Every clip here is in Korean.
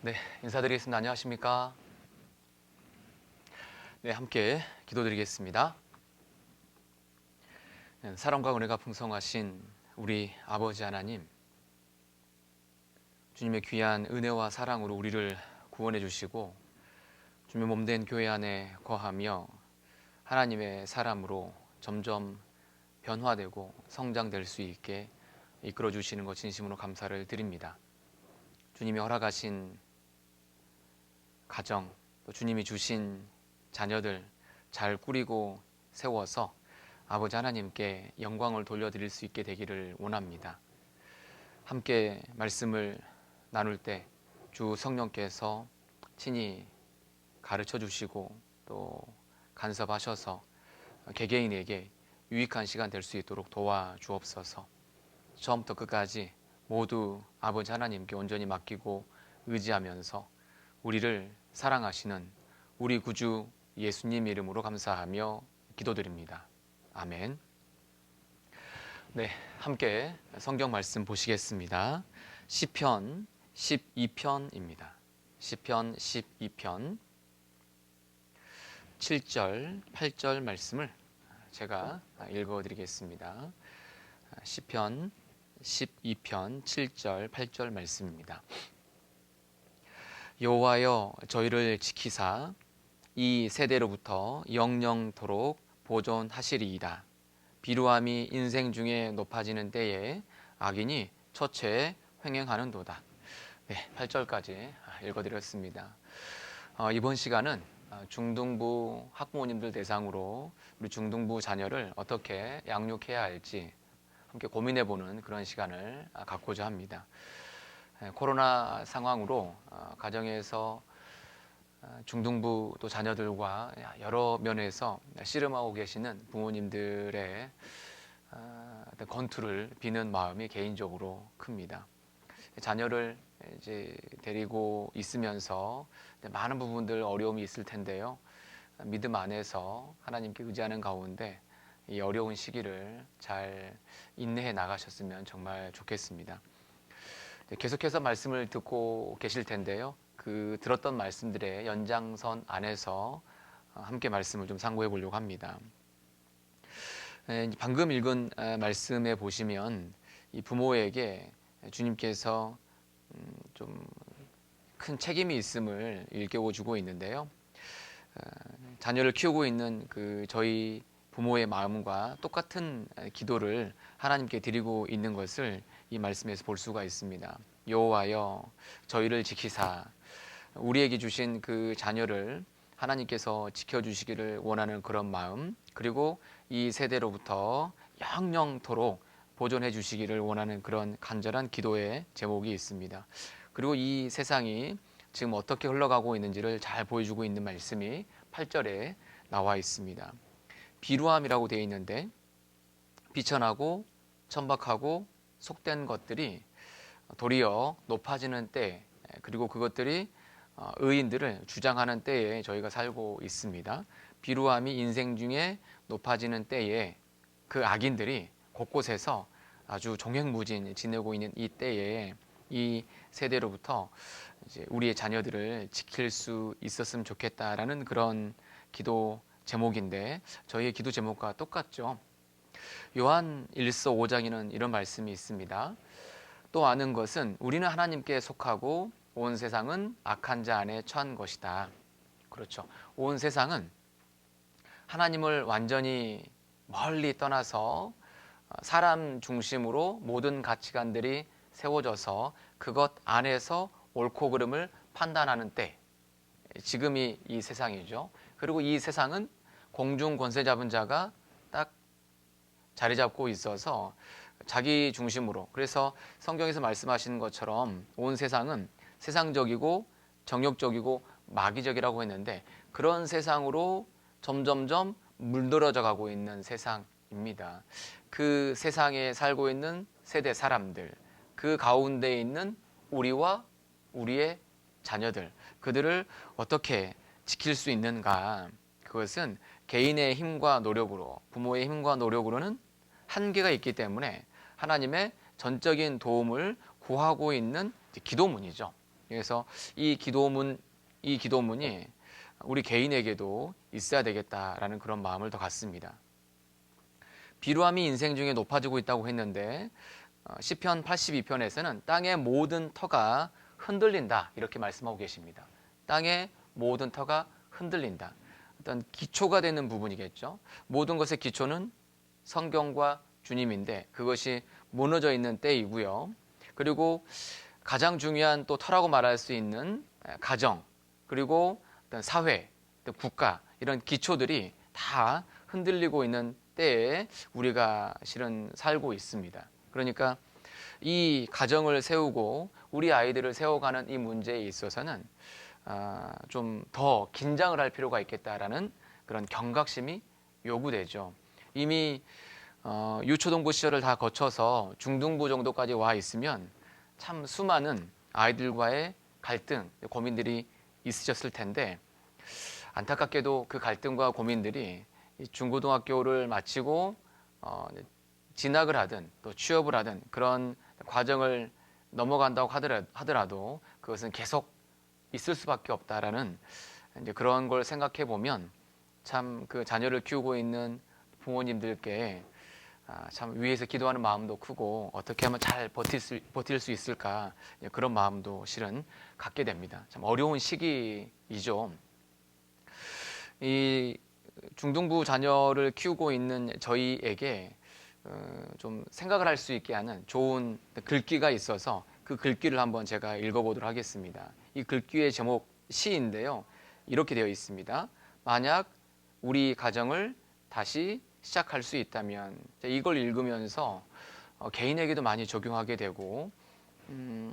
네, 인사드리겠습니다. 안녕하십니까? 네, 함께 기도드리겠습니다. 사랑과 은혜가 풍성하신 우리 아버지 하나님, 주님의 귀한 은혜와 사랑으로 우리를 구원해 주시고 주님의 몸된 교회 안에 거하며 하나님의 사람으로 점점 변화되고 성장될 수 있게 이끌어 주시는 것 진심으로 감사를 드립니다. 주님이 허락하신 가정, 또 주님이 주신 자녀들 잘 꾸리고 세워서 아버지 하나님께 영광을 돌려드릴 수 있게 되기를 원합니다. 함께 말씀을 나눌 때 주 성령께서 친히 가르쳐 주시고 또 간섭하셔서 개개인에게 유익한 시간 될 수 있도록 도와주옵소서. 처음부터 끝까지 모두 아버지 하나님께 온전히 맡기고 의지하면서 우리를 사랑하시는 우리 구주 예수님 이름으로 감사하며 기도드립니다. 아멘. 네, 함께 성경 말씀 보시겠습니다. 시편 12편입니다. 시편 12편 7절, 8절 말씀을 제가 읽어드리겠습니다. 시편 12편 7절, 8절 말씀입니다. 여호와여 저희를 지키사 이 세대로부터 영영토록 보존하시리이다. 비루함이 인생 중에 높아지는 때에 악인이 처체에 횡행하는도다. 네, 8절까지 읽어드렸습니다. 이번 시간은 중등부 학부모님들 대상으로 우리 중등부 자녀를 어떻게 양육해야 할지 함께 고민해보는 그런 시간을 갖고자 합니다. 코로나 상황으로 가정에서 중등부 또 자녀들과 여러 면에서 씨름하고 계시는 부모님들의 건투를 비는 마음이 개인적으로 큽니다. 자녀를 이제 데리고 있으면서 많은 부분들 어려움이 있을 텐데요. 믿음 안에서 하나님께 의지하는 가운데 이 어려운 시기를 잘 인내해 나가셨으면 정말 좋겠습니다. 계속해서 말씀을 듣고 계실 텐데요. 그 들었던 말씀들의 연장선 안에서 함께 말씀을 좀 상고해 보려고 합니다. 방금 읽은 말씀에 보시면 이 부모에게 주님께서 좀 큰 책임이 있음을 일깨워 주고 있는데요. 자녀를 키우고 있는 그 저희 부모의 마음과 똑같은 기도를 하나님께 드리고 있는 것을 이 말씀에서 볼 수가 있습니다. 여호와여 저희를 지키사, 우리에게 주신 그 자녀를 하나님께서 지켜주시기를 원하는 그런 마음, 그리고 이 세대로부터 영영토록 보존해 주시기를 원하는 그런 간절한 기도의 제목이 있습니다. 그리고 이 세상이 지금 어떻게 흘러가고 있는지를 잘 보여주고 있는 말씀이 8절에 나와 있습니다. 비루함이라고 되어 있는데 비천하고 천박하고 속된 것들이 도리어 높아지는 때, 그리고 그것들이 의인들을 주장하는 때에 저희가 살고 있습니다. 비루함이 인생 중에 높아지는 때에 그 악인들이 곳곳에서 아주 종횡무진 지내고 있는 이 때에 이 세대로부터 이제 우리의 자녀들을 지킬 수 있었으면 좋겠다라는 그런 기도 제목인데 저희의 기도 제목과 똑같죠. 요한 1서 5장에는 이런 말씀이 있습니다. 또 아는 것은 우리는 하나님께 속하고 온 세상은 악한 자 안에 처한 것이다. 그렇죠. 온 세상은 하나님을 완전히 멀리 떠나서 사람 중심으로 모든 가치관들이 세워져서 그것 안에서 옳고 그름을 판단하는 때, 지금이 이 세상이죠. 그리고 이 세상은 공중 권세 잡은 자가 딱 자리 잡고 있어서 자기 중심으로, 그래서 성경에서 말씀하시는 것처럼 온 세상은 세상적이고 정욕적이고 마귀적이라고 했는데 그런 세상으로 점점점 물들어져 가고 있는 세상입니다. 그 세상에 살고 있는 세대 사람들, 그 가운데 있는 우리와 우리의 자녀들, 그들을 어떻게 지킬 수 있는가? 그것은 개인의 힘과 노력으로, 부모의 힘과 노력으로는 한계가 있기 때문에 하나님의 전적인 도움을 구하고 있는 기도문이죠. 그래서 이 기도문이 우리 개인에게도 있어야 되겠다라는 그런 마음을 더 갖습니다. 비루함이 인생 중에 높아지고 있다고 했는데 시편 82편에서는 땅의 모든 터가 흔들린다 이렇게 말씀하고 계십니다. 땅의 모든 터가 흔들린다. 어떤 기초가 되는 부분이겠죠. 모든 것의 기초는 성경과 주님인데 그것이 무너져 있는 때이고요. 그리고 가장 중요한 또 터라고 말할 수 있는 가정, 그리고 어떤 사회, 또 국가 이런 기초들이 다 흔들리고 있는 때에 우리가 실은 살고 있습니다. 그러니까 이 가정을 세우고 우리 아이들을 세워가는 이 문제에 있어서는 좀 더 긴장을 할 필요가 있겠다라는 그런 경각심이 요구되죠. 이미 유초동부 시절을 다 거쳐서 중등부 정도까지 와 있으면 참 수많은 아이들과의 갈등, 고민들이 있으셨을 텐데 안타깝게도 그 갈등과 고민들이 중고등학교를 마치고 진학을 하든 또 취업을 하든 그런 과정을 넘어간다고 하더라도 그것은 계속 있을 수밖에 없다라는 이제 그런 걸 생각해 보면 참 그 자녀를 키우고 있는 부모님들께 참 위에서 기도하는 마음도 크고 어떻게 하면 잘 버틸 수 있을까 그런 마음도 실은 갖게 됩니다. 참 어려운 시기이죠. 이 중등부 자녀를 키우고 있는 저희에게 좀 생각을 할 수 있게 하는 좋은 글귀가 있어서 그 글귀를 한번 제가 읽어보도록 하겠습니다. 이 글귀의 제목 시인데요. 이렇게 되어 있습니다. 만약 우리 가정을 다시 시작할 수 있다면, 이걸 읽으면서 개인에게도 많이 적용하게 되고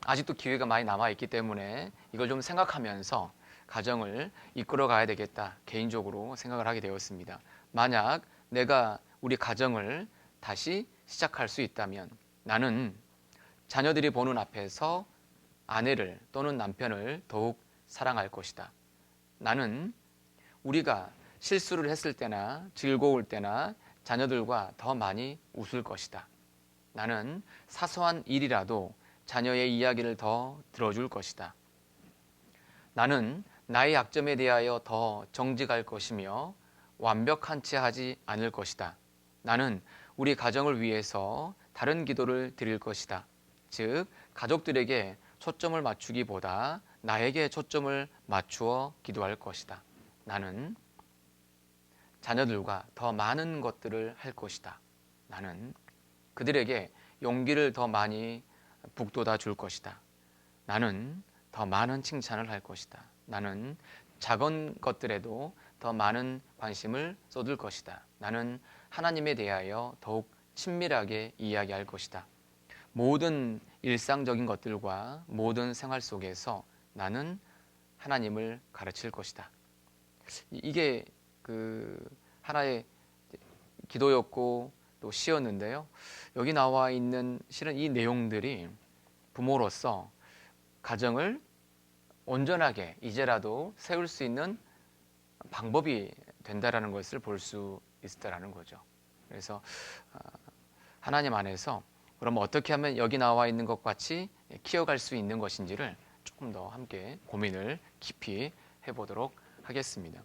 아직도 기회가 많이 남아있기 때문에 이걸 좀 생각하면서 가정을 이끌어 가야 되겠다 개인적으로 생각을 하게 되었습니다. 만약 내가 우리 가정을 다시 시작할 수 있다면 나는 자녀들이 보는 앞에서 아내를 또는 남편을 더욱 사랑할 것이다. 나는 우리가 실수를 했을 때나 즐거울 때나 자녀들과 더 많이 웃을 것이다. 나는 사소한 일이라도 자녀의 이야기를 더 들어줄 것이다. 나는 나의 약점에 대하여 더 정직할 것이며 완벽한 채 하지 않을 것이다. 나는 우리 가정을 위해서 다른 기도를 드릴 것이다. 즉, 가족들에게 초점을 맞추기보다 나에게 초점을 맞추어 기도할 것이다. 나는 자녀들과 더 많은 것들을 할 것이다. 나는 그들에게 용기를 더 많이 북돋아 줄 것이다. 나는 더 많은 칭찬을 할 것이다. 나는 작은 것들에도 더 많은 관심을 쏟을 것이다. 나는 하나님에 대하여 더욱 친밀하게 이야기할 것이다. 모든 일상적인 것들과 모든 생활 속에서 나는 하나님을 가르칠 것이다. 이게 그 하나의 기도였고 또 시였는데요. 여기 나와 있는 실은 이 내용들이 부모로서 가정을 온전하게 이제라도 세울 수 있는 방법이 된다라는 것을 볼 수 있다라는 거죠. 그래서 하나님 안에서 그럼 어떻게 하면 여기 나와 있는 것 같이 키워갈 수 있는 것인지를 조금 더 함께 고민을 깊이 해보도록 하겠습니다.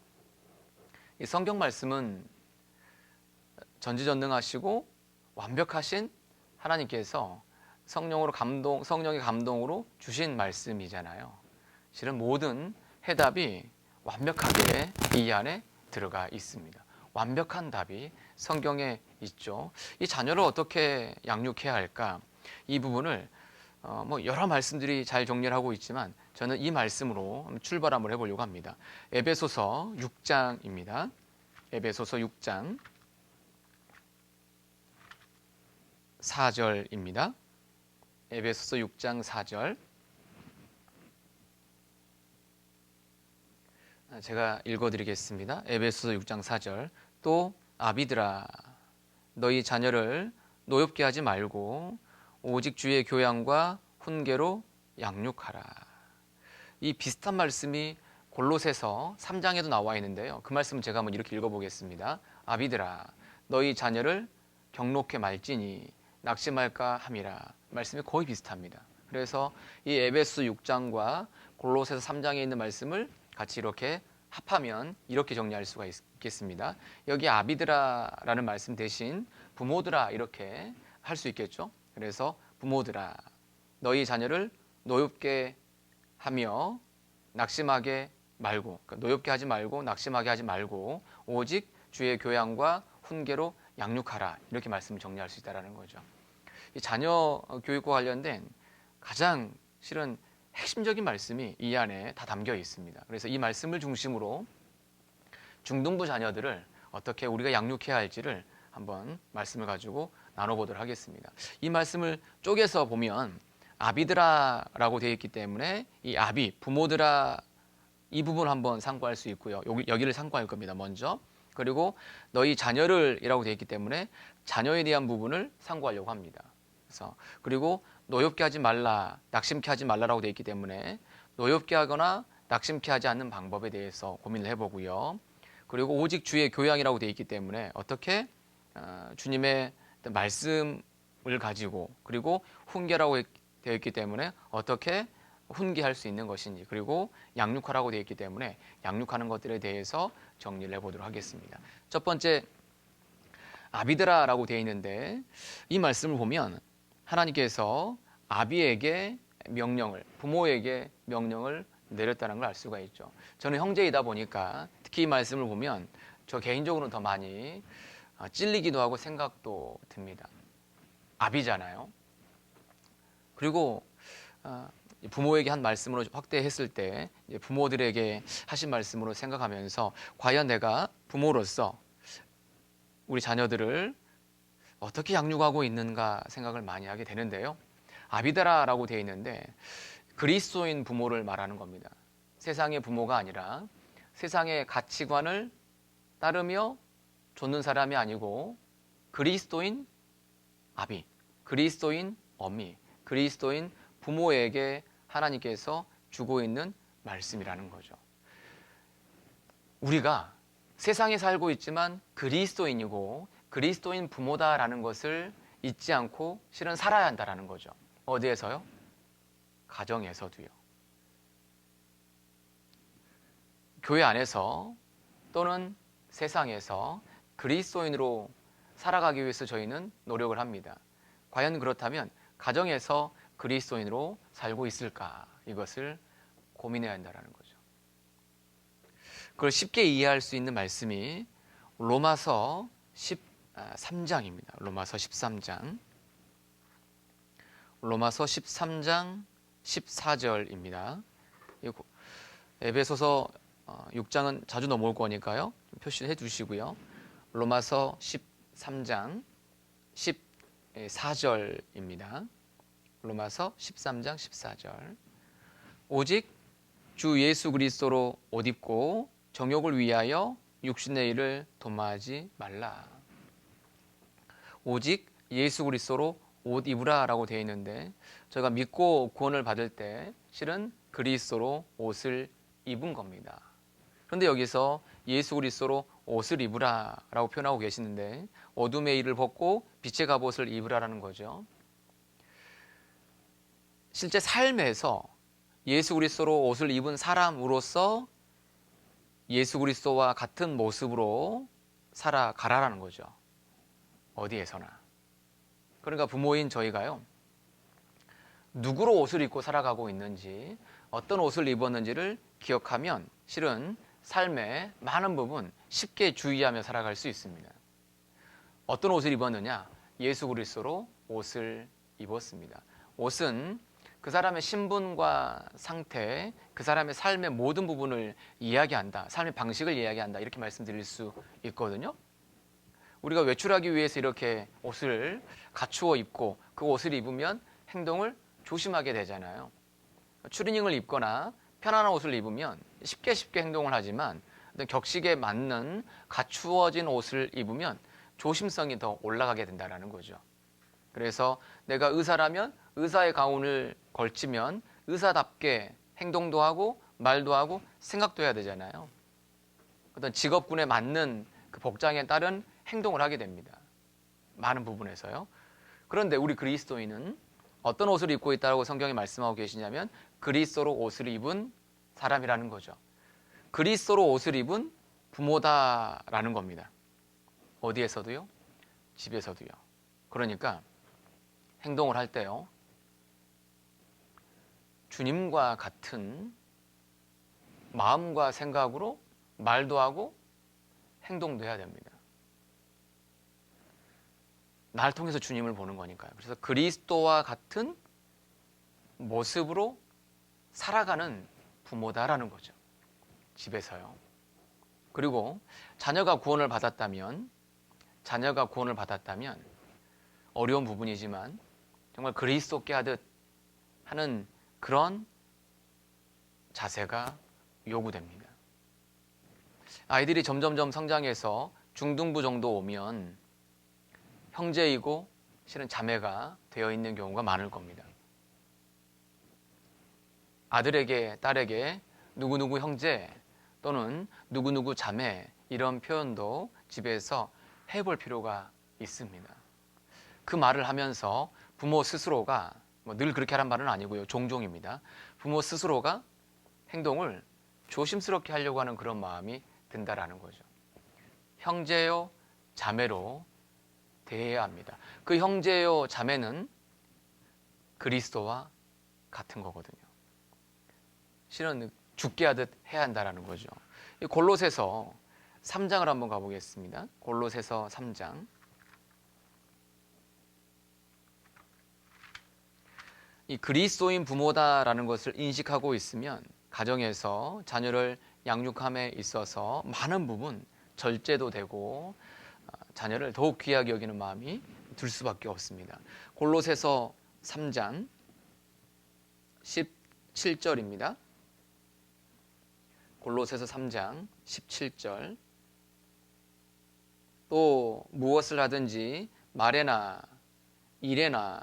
이 성경 말씀은 전지전능하시고 완벽하신 하나님께서 성령의 감동으로 주신 말씀이잖아요. 실은 모든 해답이 완벽하게 이 안에 들어가 있습니다. 완벽한 답이 성경에 있죠. 이 자녀를 어떻게 양육해야 할까? 이 부분을 여러 말씀들이 잘 정리를 하고 있지만 저는 이 말씀으로 출발 한번 해보려고 합니다. 에베소서 6장입니다. 에베소서 6장 4절입니다. 에베소서 6장 4절 제가 읽어드리겠습니다. 에베소서 6장 4절 또 아비들아 너희 자녀를 노엽게 하지 말고 오직 주의 교양과 훈계로 양육하라. 이 비슷한 말씀이 골로새서 3장에도 나와 있는데요. 그 말씀은 제가 한번 이렇게 읽어보겠습니다. 아비들아 너희 자녀를 경록히 말지니 낙심할까 함이라. 말씀이 거의 비슷합니다. 그래서 이 에베소 6장과 골로새서 3장에 있는 말씀을 같이 이렇게 합하면 이렇게 정리할 수가 있겠습니다. 여기 아비드라라는 말씀 대신 부모들아 이렇게 할 수 있겠죠. 그래서 부모들아 너희 자녀를 노엽게 하며 낙심하게 말고, 그러니까 노엽게 하지 말고 낙심하게 하지 말고 오직 주의 교양과 훈계로 양육하라, 이렇게 말씀을 정리할 수 있다는 거죠. 이 자녀 교육과 관련된 가장 실은 핵심적인 말씀이 이 안에 다 담겨 있습니다. 그래서 이 말씀을 중심으로 중등부 자녀들을 어떻게 우리가 양육해야 할지를 한번 말씀을 가지고 나눠보도록 하겠습니다. 이 말씀을 쪼개서 보면 아비드라라고 되어 있기 때문에 이 아비, 부모들아, 이 부분 한번 상고할 수 있고요. 여기를 상고할 겁니다. 먼저. 그리고 너희 자녀를 이라고 되어 있기 때문에 자녀에 대한 부분을 상고하려고 합니다. 그래서 그리고 노엽게 하지 말라, 낙심케 하지 말라라고 되어 있기 때문에 노엽게 하거나 낙심케 하지 않는 방법에 대해서 고민을 해보고요. 그리고 오직 주의 교양이라고 되어 있기 때문에 어떻게 주님의 말씀을 가지고, 그리고 훈계라고 되어 있기 때문에 어떻게 훈계할 수 있는 것인지, 그리고 양육하라고 되어 있기 때문에 양육하는 것들에 대해서 정리를 해보도록 하겠습니다. 첫 번째 아비드라라고 되어 있는데 이 말씀을 보면 하나님께서 아비에게 명령을, 부모에게 명령을 내렸다는 걸 알 수가 있죠. 저는 형제이다 보니까 특히 이 말씀을 보면 저 개인적으로는 더 많이 찔리기도 하고 생각도 듭니다. 아비잖아요. 그리고 부모에게 한 말씀으로 확대했을 때 부모들에게 하신 말씀으로 생각하면서 과연 내가 부모로서 우리 자녀들을 어떻게 양육하고 있는가 생각을 많이 하게 되는데요. 아비드라라고 되어 있는데 그리스도인 부모를 말하는 겁니다. 세상의 부모가 아니라 세상의 가치관을 따르며 좇는 사람이 아니고 그리스도인 아비, 그리스도인 어미, 그리스도인 부모에게 하나님께서 주고 있는 말씀이라는 거죠. 우리가 세상에 살고 있지만 그리스도인이고 그리스도인 부모다라는 것을 잊지 않고 실은 살아야 한다는 거죠. 어디에서요? 가정에서도요. 교회 안에서 또는 세상에서 그리스도인으로 살아가기 위해서 저희는 노력을 합니다. 과연 그렇다면 가정에서 그리스도인으로 살고 있을까? 이것을 고민해야 한다는 거죠. 그걸 쉽게 이해할 수 있는 말씀이 로마서 13장입니다. 로마서 13장. 로마서 13장 14절입니다. 에베소서 6장은 자주 넘어올 거니까요. 표시해 두시고요. 로마서 13장 14절입니다. 로마서 13장 14절. 오직 주 예수 그리스도로 옷 입고 정욕을 위하여 육신의 일을 도모하지 말라. 오직 예수 그리스도로 옷 입으라라고 되어 있는데 저희가 믿고 구원을 받을 때 실은 그리스도로 옷을 입은 겁니다. 그런데 여기서 예수 그리스도로 옷을 입으라라고 표현하고 계시는데 어둠의 일을 벗고 빛의 갑옷을 입으라라는 거죠. 실제 삶에서 예수 그리스도로 옷을 입은 사람으로서 예수 그리스도와 같은 모습으로 살아가라라는 거죠. 어디에서나. 그러니까 부모인 저희가요, 누구로 옷을 입고 살아가고 있는지, 어떤 옷을 입었는지를 기억하면 실은 삶의 많은 부분 쉽게 주의하며 살아갈 수 있습니다. 어떤 옷을 입었느냐? 예수 그리스도로 옷을 입었습니다. 옷은 그 사람의 신분과 상태, 그 사람의 삶의 모든 부분을 이야기한다. 삶의 방식을 이야기한다. 이렇게 말씀드릴 수 있거든요. 우리가 외출하기 위해서 이렇게 옷을 갖추어 입고 그 옷을 입으면 행동을 조심하게 되잖아요. 추리닝을 입거나 편안한 옷을 입으면 쉽게 행동을 하지만 격식에 맞는 갖추어진 옷을 입으면 조심성이 더 올라가게 된다는 거죠. 그래서 내가 의사라면 의사의 가운을 걸치면 의사답게 행동도 하고 말도 하고 생각도 해야 되잖아요. 어떤 직업군에 맞는 그 복장에 따른 행동을 하게 됩니다. 많은 부분에서요. 그런데 우리 그리스도인은 어떤 옷을 입고 있다고 성경이 말씀하고 계시냐면 그리스도로 옷을 입은 사람이라는 거죠. 그리스도로 옷을 입은 부모다라는 겁니다. 어디에서도요? 집에서도요. 그러니까 행동을 할 때요, 주님과 같은 마음과 생각으로 말도 하고 행동도 해야 됩니다. 날 통해서 주님을 보는 거니까요. 그래서 그리스도와 같은 모습으로 살아가는 부모다라는 거죠. 집에서요. 그리고 자녀가 구원을 받았다면 어려운 부분이지만 정말 그리스도께 하듯 하는 그런 자세가 요구됩니다. 아이들이 점점점 성장해서 중등부 정도 오면 형제이고 실은 자매가 되어 있는 경우가 많을 겁니다. 아들에게, 딸에게 누구누구 형제 또는 누구누구 자매 이런 표현도 집에서 해볼 필요가 있습니다. 그 말을 하면서 부모 스스로가 늘 그렇게 하란 말은 아니고요. 종종입니다. 부모 스스로가 행동을 조심스럽게 하려고 하는 그런 마음이 든다라는 거죠. 형제요, 자매로 대해야 합니다. 그 형제요, 자매는 그리스도와 같은 거거든요. 실은 죽게 하듯 해야 한다라는 거죠. 골로새서 3장을 한번 가보겠습니다. 골로새서 3장. 이 그리스도인 부모다라는 것을 인식하고 있으면 가정에서 자녀를 양육함에 있어서 많은 부분 절제도 되고 자녀를 더욱 귀하게 여기는 마음이 들 수밖에 없습니다. 골로새서 3장 17절입니다. 골로새서 3장 17절. 또 무엇을 하든지 말에나 일에나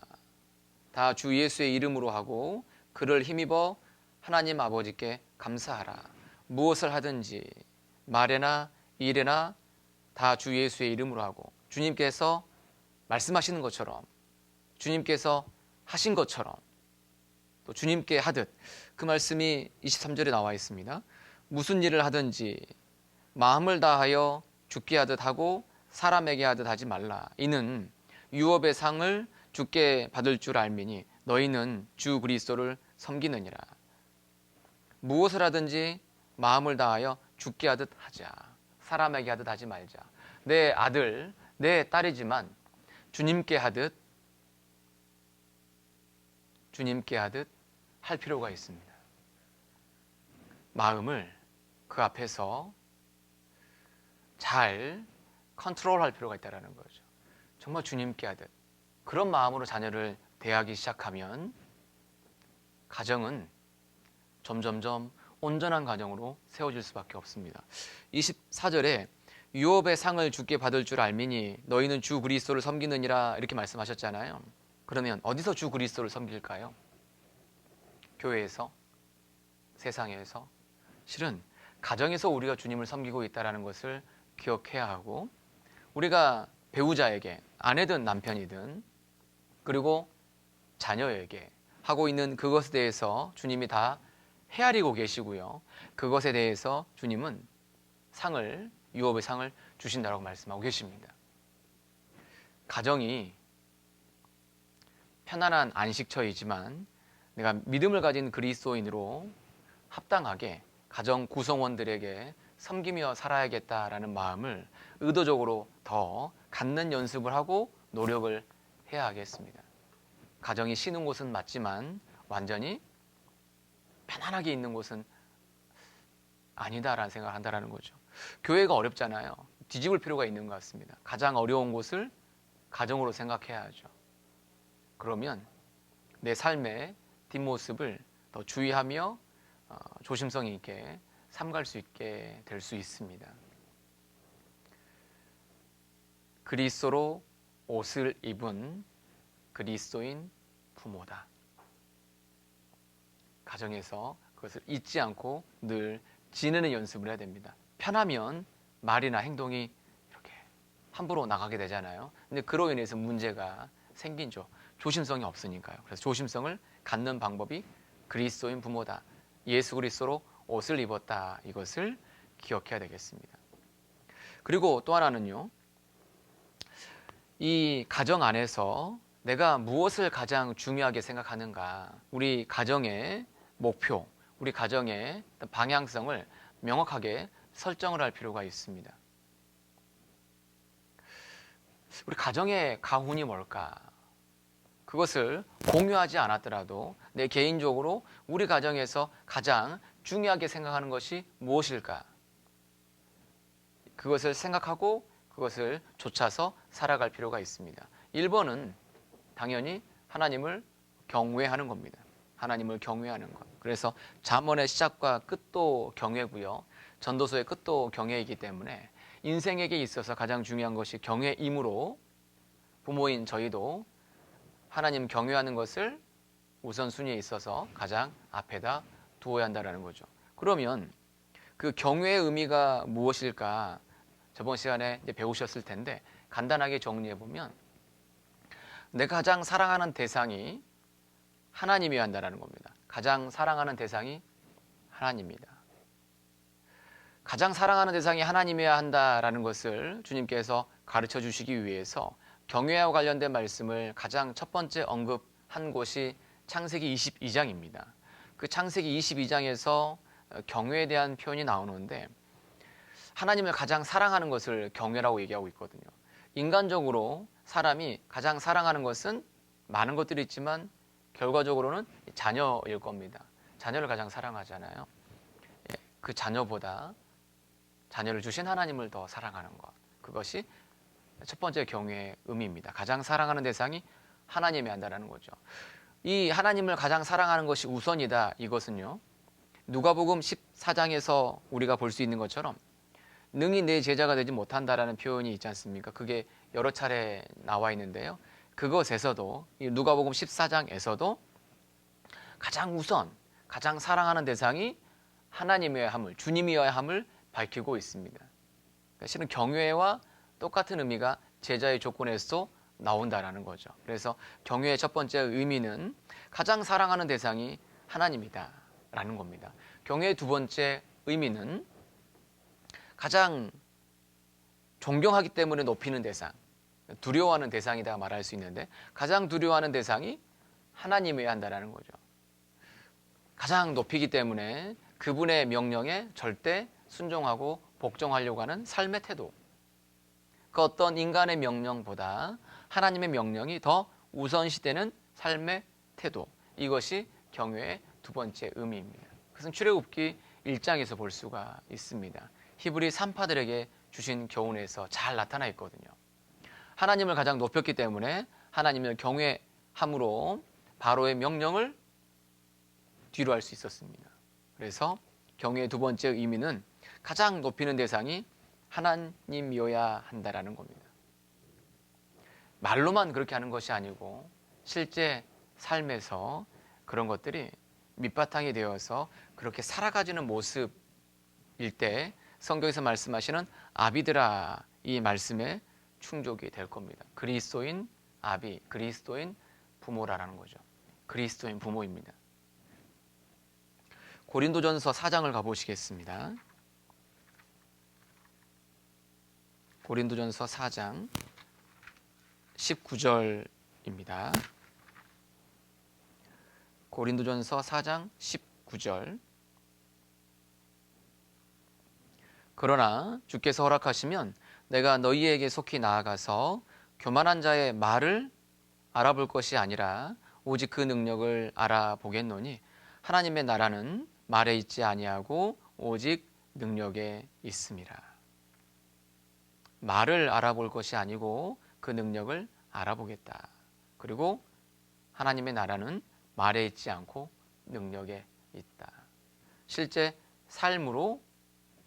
다 주 예수의 이름으로 하고 그를 힘입어 하나님 아버지께 감사하라. 무엇을 하든지 말에나 일에나 다 주 예수의 이름으로 하고, 주님께서 말씀하시는 것처럼, 주님께서 하신 것처럼, 또 주님께 하듯, 그 말씀이 23절에 나와 있습니다. 무슨 일을 하든지 마음을 다하여 주께 하듯 하고 사람에게 하듯 하지 말라. 이는 유업의 상을 주께 받을 줄 알미니 너희는 주 그리스도를 섬기느니라. 무엇을 하든지 마음을 다하여 주께 하듯 하자. 사람에게 하듯 하지 말자. 내 아들, 내 딸이지만 주님께 하듯 할 필요가 있습니다. 마음을 그 앞에서 잘 컨트롤할 필요가 있다는 거죠. 정말 주님께 하듯 그런 마음으로 자녀를 대하기 시작하면 가정은 점점점 온전한 가정으로 세워질 수밖에 없습니다. 24절에 유업의 상을 주께 받을 줄 알미니 너희는 주 그리스도를 섬기느니라 이렇게 말씀하셨잖아요. 그러면 어디서 주 그리스도를 섬길까요? 교회에서? 세상에서? 실은 가정에서 우리가 주님을 섬기고 있다는 것을 기억해야 하고, 우리가 배우자에게, 아내든 남편이든 그리고 자녀에게 하고 있는 그것에 대해서 주님이 다 헤아리고 계시고요. 그것에 대해서 주님은 유업의 상을 주신다고 말씀하고 계십니다. 가정이 편안한 안식처이지만 내가 믿음을 가진 그리스도인으로 합당하게 가정 구성원들에게 섬기며 살아야겠다라는 마음을 의도적으로 더 갖는 연습을 하고 노력을 해야 하겠습니다. 가정이 쉬는 곳은 맞지만 완전히 편안하게 있는 곳은 아니다라는 생각을 한다는 거죠. 교회가 어렵잖아요. 뒤집을 필요가 있는 것 같습니다. 가장 어려운 곳을 가정으로 생각해야 하죠. 그러면 내 삶의 뒷모습을 더 주의하며 조심성 있게 삼갈 수 있게 될 수 있습니다. 그리스도로 옷을 입은 그리스도인 부모다. 가정에서 그것을 잊지 않고 늘 지내는 연습을 해야 됩니다. 편하면 말이나 행동이 이렇게 함부로 나가게 되잖아요. 근데 그로 인해서 문제가 생기죠. 조심성이 없으니까요. 그래서 조심성을 갖는 방법이 그리스도인 부모다. 예수 그리스도로 옷을 입었다. 이것을 기억해야 되겠습니다. 그리고 또 하나는요. 이 가정 안에서 내가 무엇을 가장 중요하게 생각하는가? 우리 가정의 목표, 우리 가정의 방향성을 명확하게 설정을 할 필요가 있습니다. 우리 가정의 가훈이 뭘까? 그것을 공유하지 않았더라도 내 개인적으로 우리 가정에서 가장 중요하게 생각하는 것이 무엇일까? 그것을 생각하고 그것을 좇아서 살아갈 필요가 있습니다. 1번은 당연히 하나님을 경외하는 겁니다. 하나님을 경외하는 것. 그래서 잠언의 시작과 끝도 경외고요. 전도서의 끝도 경외이기 때문에 인생에게 있어서 가장 중요한 것이 경외이므로 부모인 저희도 하나님 경외하는 것을 우선순위에 있어서 가장 앞에다 두어야 한다는 거죠. 그러면 그 경외의 의미가 무엇일까? 저번 시간에 이제 배우셨을 텐데 간단하게 정리해 보면 내가 가장 사랑하는 대상이 하나님이어야 한다는 겁니다. 가장 사랑하는 대상이 하나님입니다. 가장 사랑하는 대상이 하나님이어야 한다라는 것을 주님께서 가르쳐 주시기 위해서 경외와 관련된 말씀을 가장 첫 번째 언급한 곳이 창세기 22장입니다. 그 창세기 22장에서 경외에 대한 표현이 나오는데 하나님을 가장 사랑하는 것을 경외라고 얘기하고 있거든요. 인간적으로 사람이 가장 사랑하는 것은 많은 것들이 있지만 결과적으로는 자녀일 겁니다. 자녀를 가장 사랑하잖아요. 그 자녀보다 자녀를 주신 하나님을 더 사랑하는 것. 그것이 첫 번째 경외의 의미입니다. 가장 사랑하는 대상이 하나님이 한다는 거죠. 이 하나님을 가장 사랑하는 것이 우선이다. 이것은요. 누가복음 14장에서 우리가 볼 수 있는 것처럼 능히 내 제자가 되지 못한다라는 표현이 있지 않습니까? 그게 여러 차례 나와 있는데요. 그것에서도 누가복음 14장에서도 가장 우선, 가장 사랑하는 대상이 하나님이어야 함을, 주님이어야 함을 밝히고 있습니다. 그러니까 실은 경외와 똑같은 의미가 제자의 조건에서 나온다라는 거죠. 그래서 경외의 첫 번째 의미는 가장 사랑하는 대상이 하나님이다라는 겁니다. 경외의 두 번째 의미는 가장 존경하기 때문에 높이는 대상, 두려워하는 대상이다 말할 수 있는데 가장 두려워하는 대상이 하나님이어야 한다는 거죠. 가장 높이기 때문에 그분의 명령에 절대 순종하고 복종하려고 하는 삶의 태도, 그 어떤 인간의 명령보다 하나님의 명령이 더 우선시되는 삶의 태도, 이것이 경외의 두 번째 의미입니다. 그것은 출애굽기 1장에서 볼 수가 있습니다. 히브리 산파들에게 주신 교훈에서 잘 나타나 있거든요. 하나님을 가장 높였기 때문에 하나님을 경외함으로 바로의 명령을 뒤로 할 수 있었습니다. 그래서 경외의 두 번째 의미는 가장 높이는 대상이 하나님이어야 한다라는 겁니다. 말로만 그렇게 하는 것이 아니고 실제 삶에서 그런 것들이 밑바탕이 되어서 그렇게 살아가지는 모습일 때 성경에서 말씀하시는 아비들아, 이 말씀에 충족이 될 겁니다. 그리스도인 아비, 그리스도인 부모라는 거죠. 그리스도인 부모입니다. 고린도전서 4장을 가보시겠습니다. 고린도전서 4장 19절입니다. 고린도전서 4장 19절. 그러나 주께서 허락하시면 내가 너희에게 속히 나아가서 교만한 자의 말을 알아볼 것이 아니라 오직 그 능력을 알아보겠노니 하나님의 나라는 말에 있지 아니하고 오직 능력에 있음이라. 말을 알아볼 것이 아니고 그 능력을 알아보겠다. 그리고 하나님의 나라는 말에 있지 않고 능력에 있다. 실제 삶으로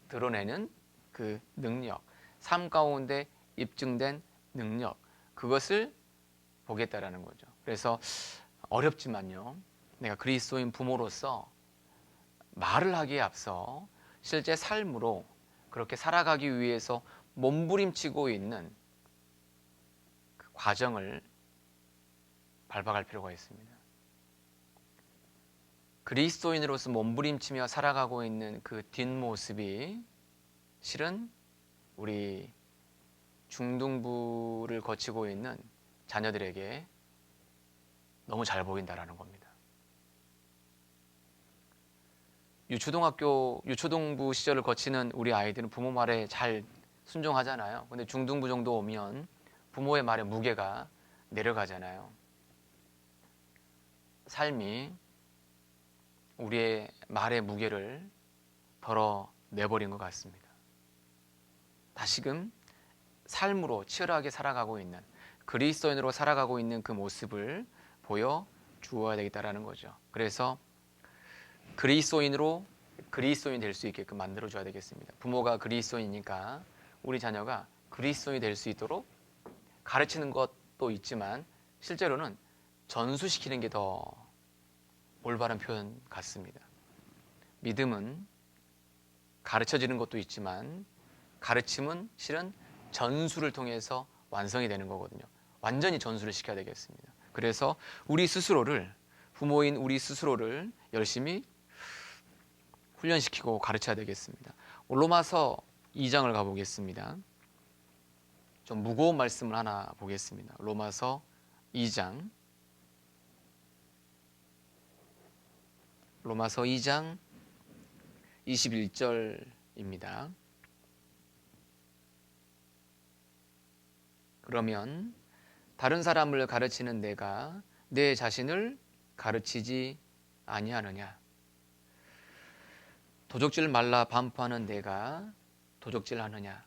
드러내는 그 능력, 삶 가운데 입증된 능력, 그것을 보겠다라는 거죠. 그래서 어렵지만요, 내가 그리스도인 부모로서 말을 하기에 앞서 실제 삶으로 그렇게 살아가기 위해서 몸부림치고 있는 그 과정을 밟아갈 필요가 있습니다. 그리스도인으로서 몸부림치며 살아가고 있는 그 뒷모습이 실은 우리 중등부를 거치고 있는 자녀들에게 너무 잘 보인다라는 겁니다. 유초등부 시절을 거치는 우리 아이들은 부모 말에 잘 순종하잖아요. 근데 중등부 정도 오면 부모의 말에 무게가 내려가잖아요. 삶이 우리의 말의 무게를 덜어내버린 것 같습니다. 다시금 삶으로 치열하게 살아가고 있는, 그리스도인으로 살아가고 있는 그 모습을 보여주어야 되겠다라는 거죠. 그래서 그리스도인으로 그리스도인 될 수 있게끔 만들어줘야 되겠습니다. 부모가 그리스도인이니까 우리 자녀가 그리스도인이 될 수 있도록 가르치는 것도 있지만 실제로는 전수시키는 게 더 올바른 표현 같습니다. 믿음은 가르쳐지는 것도 있지만 가르침은 실은 전수를 통해서 완성이 되는 거거든요. 완전히 전수를 시켜야 되겠습니다. 그래서 우리 스스로를, 부모인 우리 스스로를 열심히 훈련시키고 가르쳐야 되겠습니다. 로마서 2장을 가보겠습니다. 좀 무거운 말씀을 하나 보겠습니다. 로마서 2장 21절입니다. 그러면 다른 사람을 가르치는 내가 내 자신을 가르치지 아니하느냐? 도적질 말라 반포하는 내가 도적질하느냐?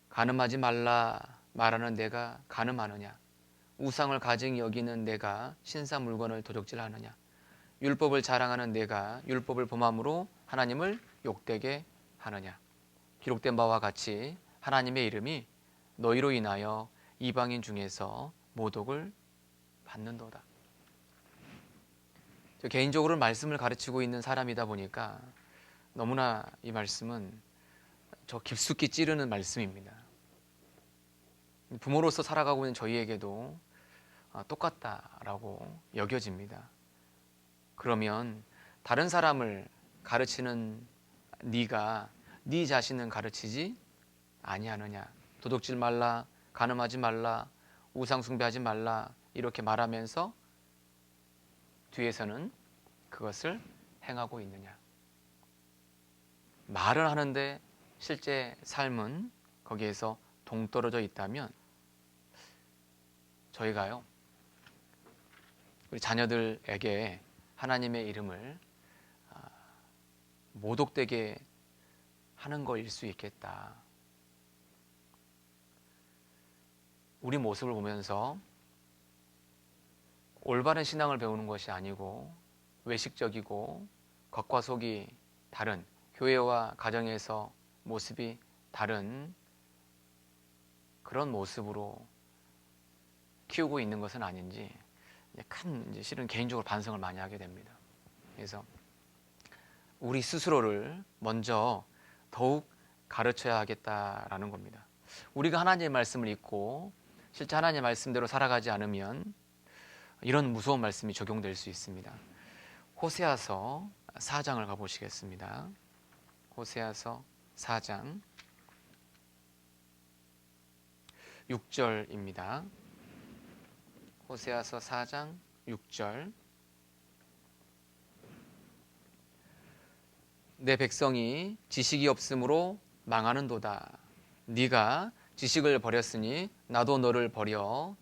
간음하지 말라 말하는 내가 간음하느냐? 우상을 가증히 여기는 내가 신사 물건을 도적질하느냐? 율법을 자랑하는 내가 율법을 범함으로 하나님을 욕되게 하느냐? 기록된 바와 같이 하나님의 이름이 너희로 인하여 이방인 중에서 모독을 받는도다. 개인적으로 말씀을 가르치고 있는 사람이다 보니까 너무나 이 말씀은 저 깊숙이 찌르는 말씀입니다. 부모로서 살아가고 있는 저희에게도 똑같다라고 여겨집니다. 그러면 다른 사람을 가르치는 네가 네 자신은 가르치지 아니하느냐? 도둑질 말라, 간음하지 말라, 우상 숭배하지 말라 이렇게 말하면서 뒤에서는 그것을 행하고 있느냐? 말을 하는데 실제 삶은 거기에서 동떨어져 있다면 저희가요, 우리 자녀들에게 하나님의 이름을 모독되게 하는 것일 수 있겠다. 우리 모습을 보면서 올바른 신앙을 배우는 것이 아니고 외식적이고 겉과 속이 다른, 교회와 가정에서 모습이 다른 그런 모습으로 키우고 있는 것은 아닌지 큰 실은 개인적으로 반성을 많이 하게 됩니다. 그래서 우리 스스로를 먼저 더욱 가르쳐야 하겠다라는 겁니다. 우리가 하나님의 말씀을 읽고 실제 하나님의 말씀대로 살아가지 않으면 이런 무서운 말씀이 적용될 수 있습니다. 호세아서 4장을 가보시겠습니다. 호세아서 4장 6절입니다. 호세아서 4장 6절. 내 백성이 지식이 없으므로 망하는도다. 네가 지식을 버렸으니 나도 너를 버려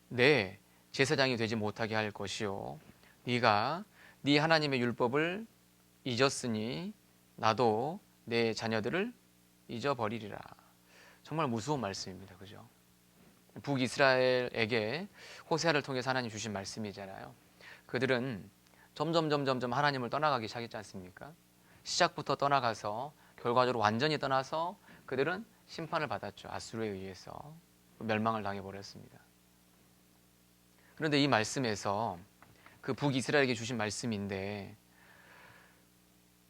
내 제사장이 되지 못하게 할 것이요, 네가 네 하나님의 율법을 잊었으니 나도 내 자녀들을 잊어버리리라. 정말 무서운 말씀입니다. 그죠? 북이스라엘에게 호세아를 통해서 하나님 주신 말씀이잖아요. 그들은 점점 하나님을 떠나가기 시작했지 않습니까? 시작부터 떠나가서 결과적으로 완전히 떠나서 그들은 심판을 받았죠. 아수르에 의해서 멸망을 당해버렸습니다. 그런데 이 말씀에서 그 북이스라엘에게 주신 말씀인데,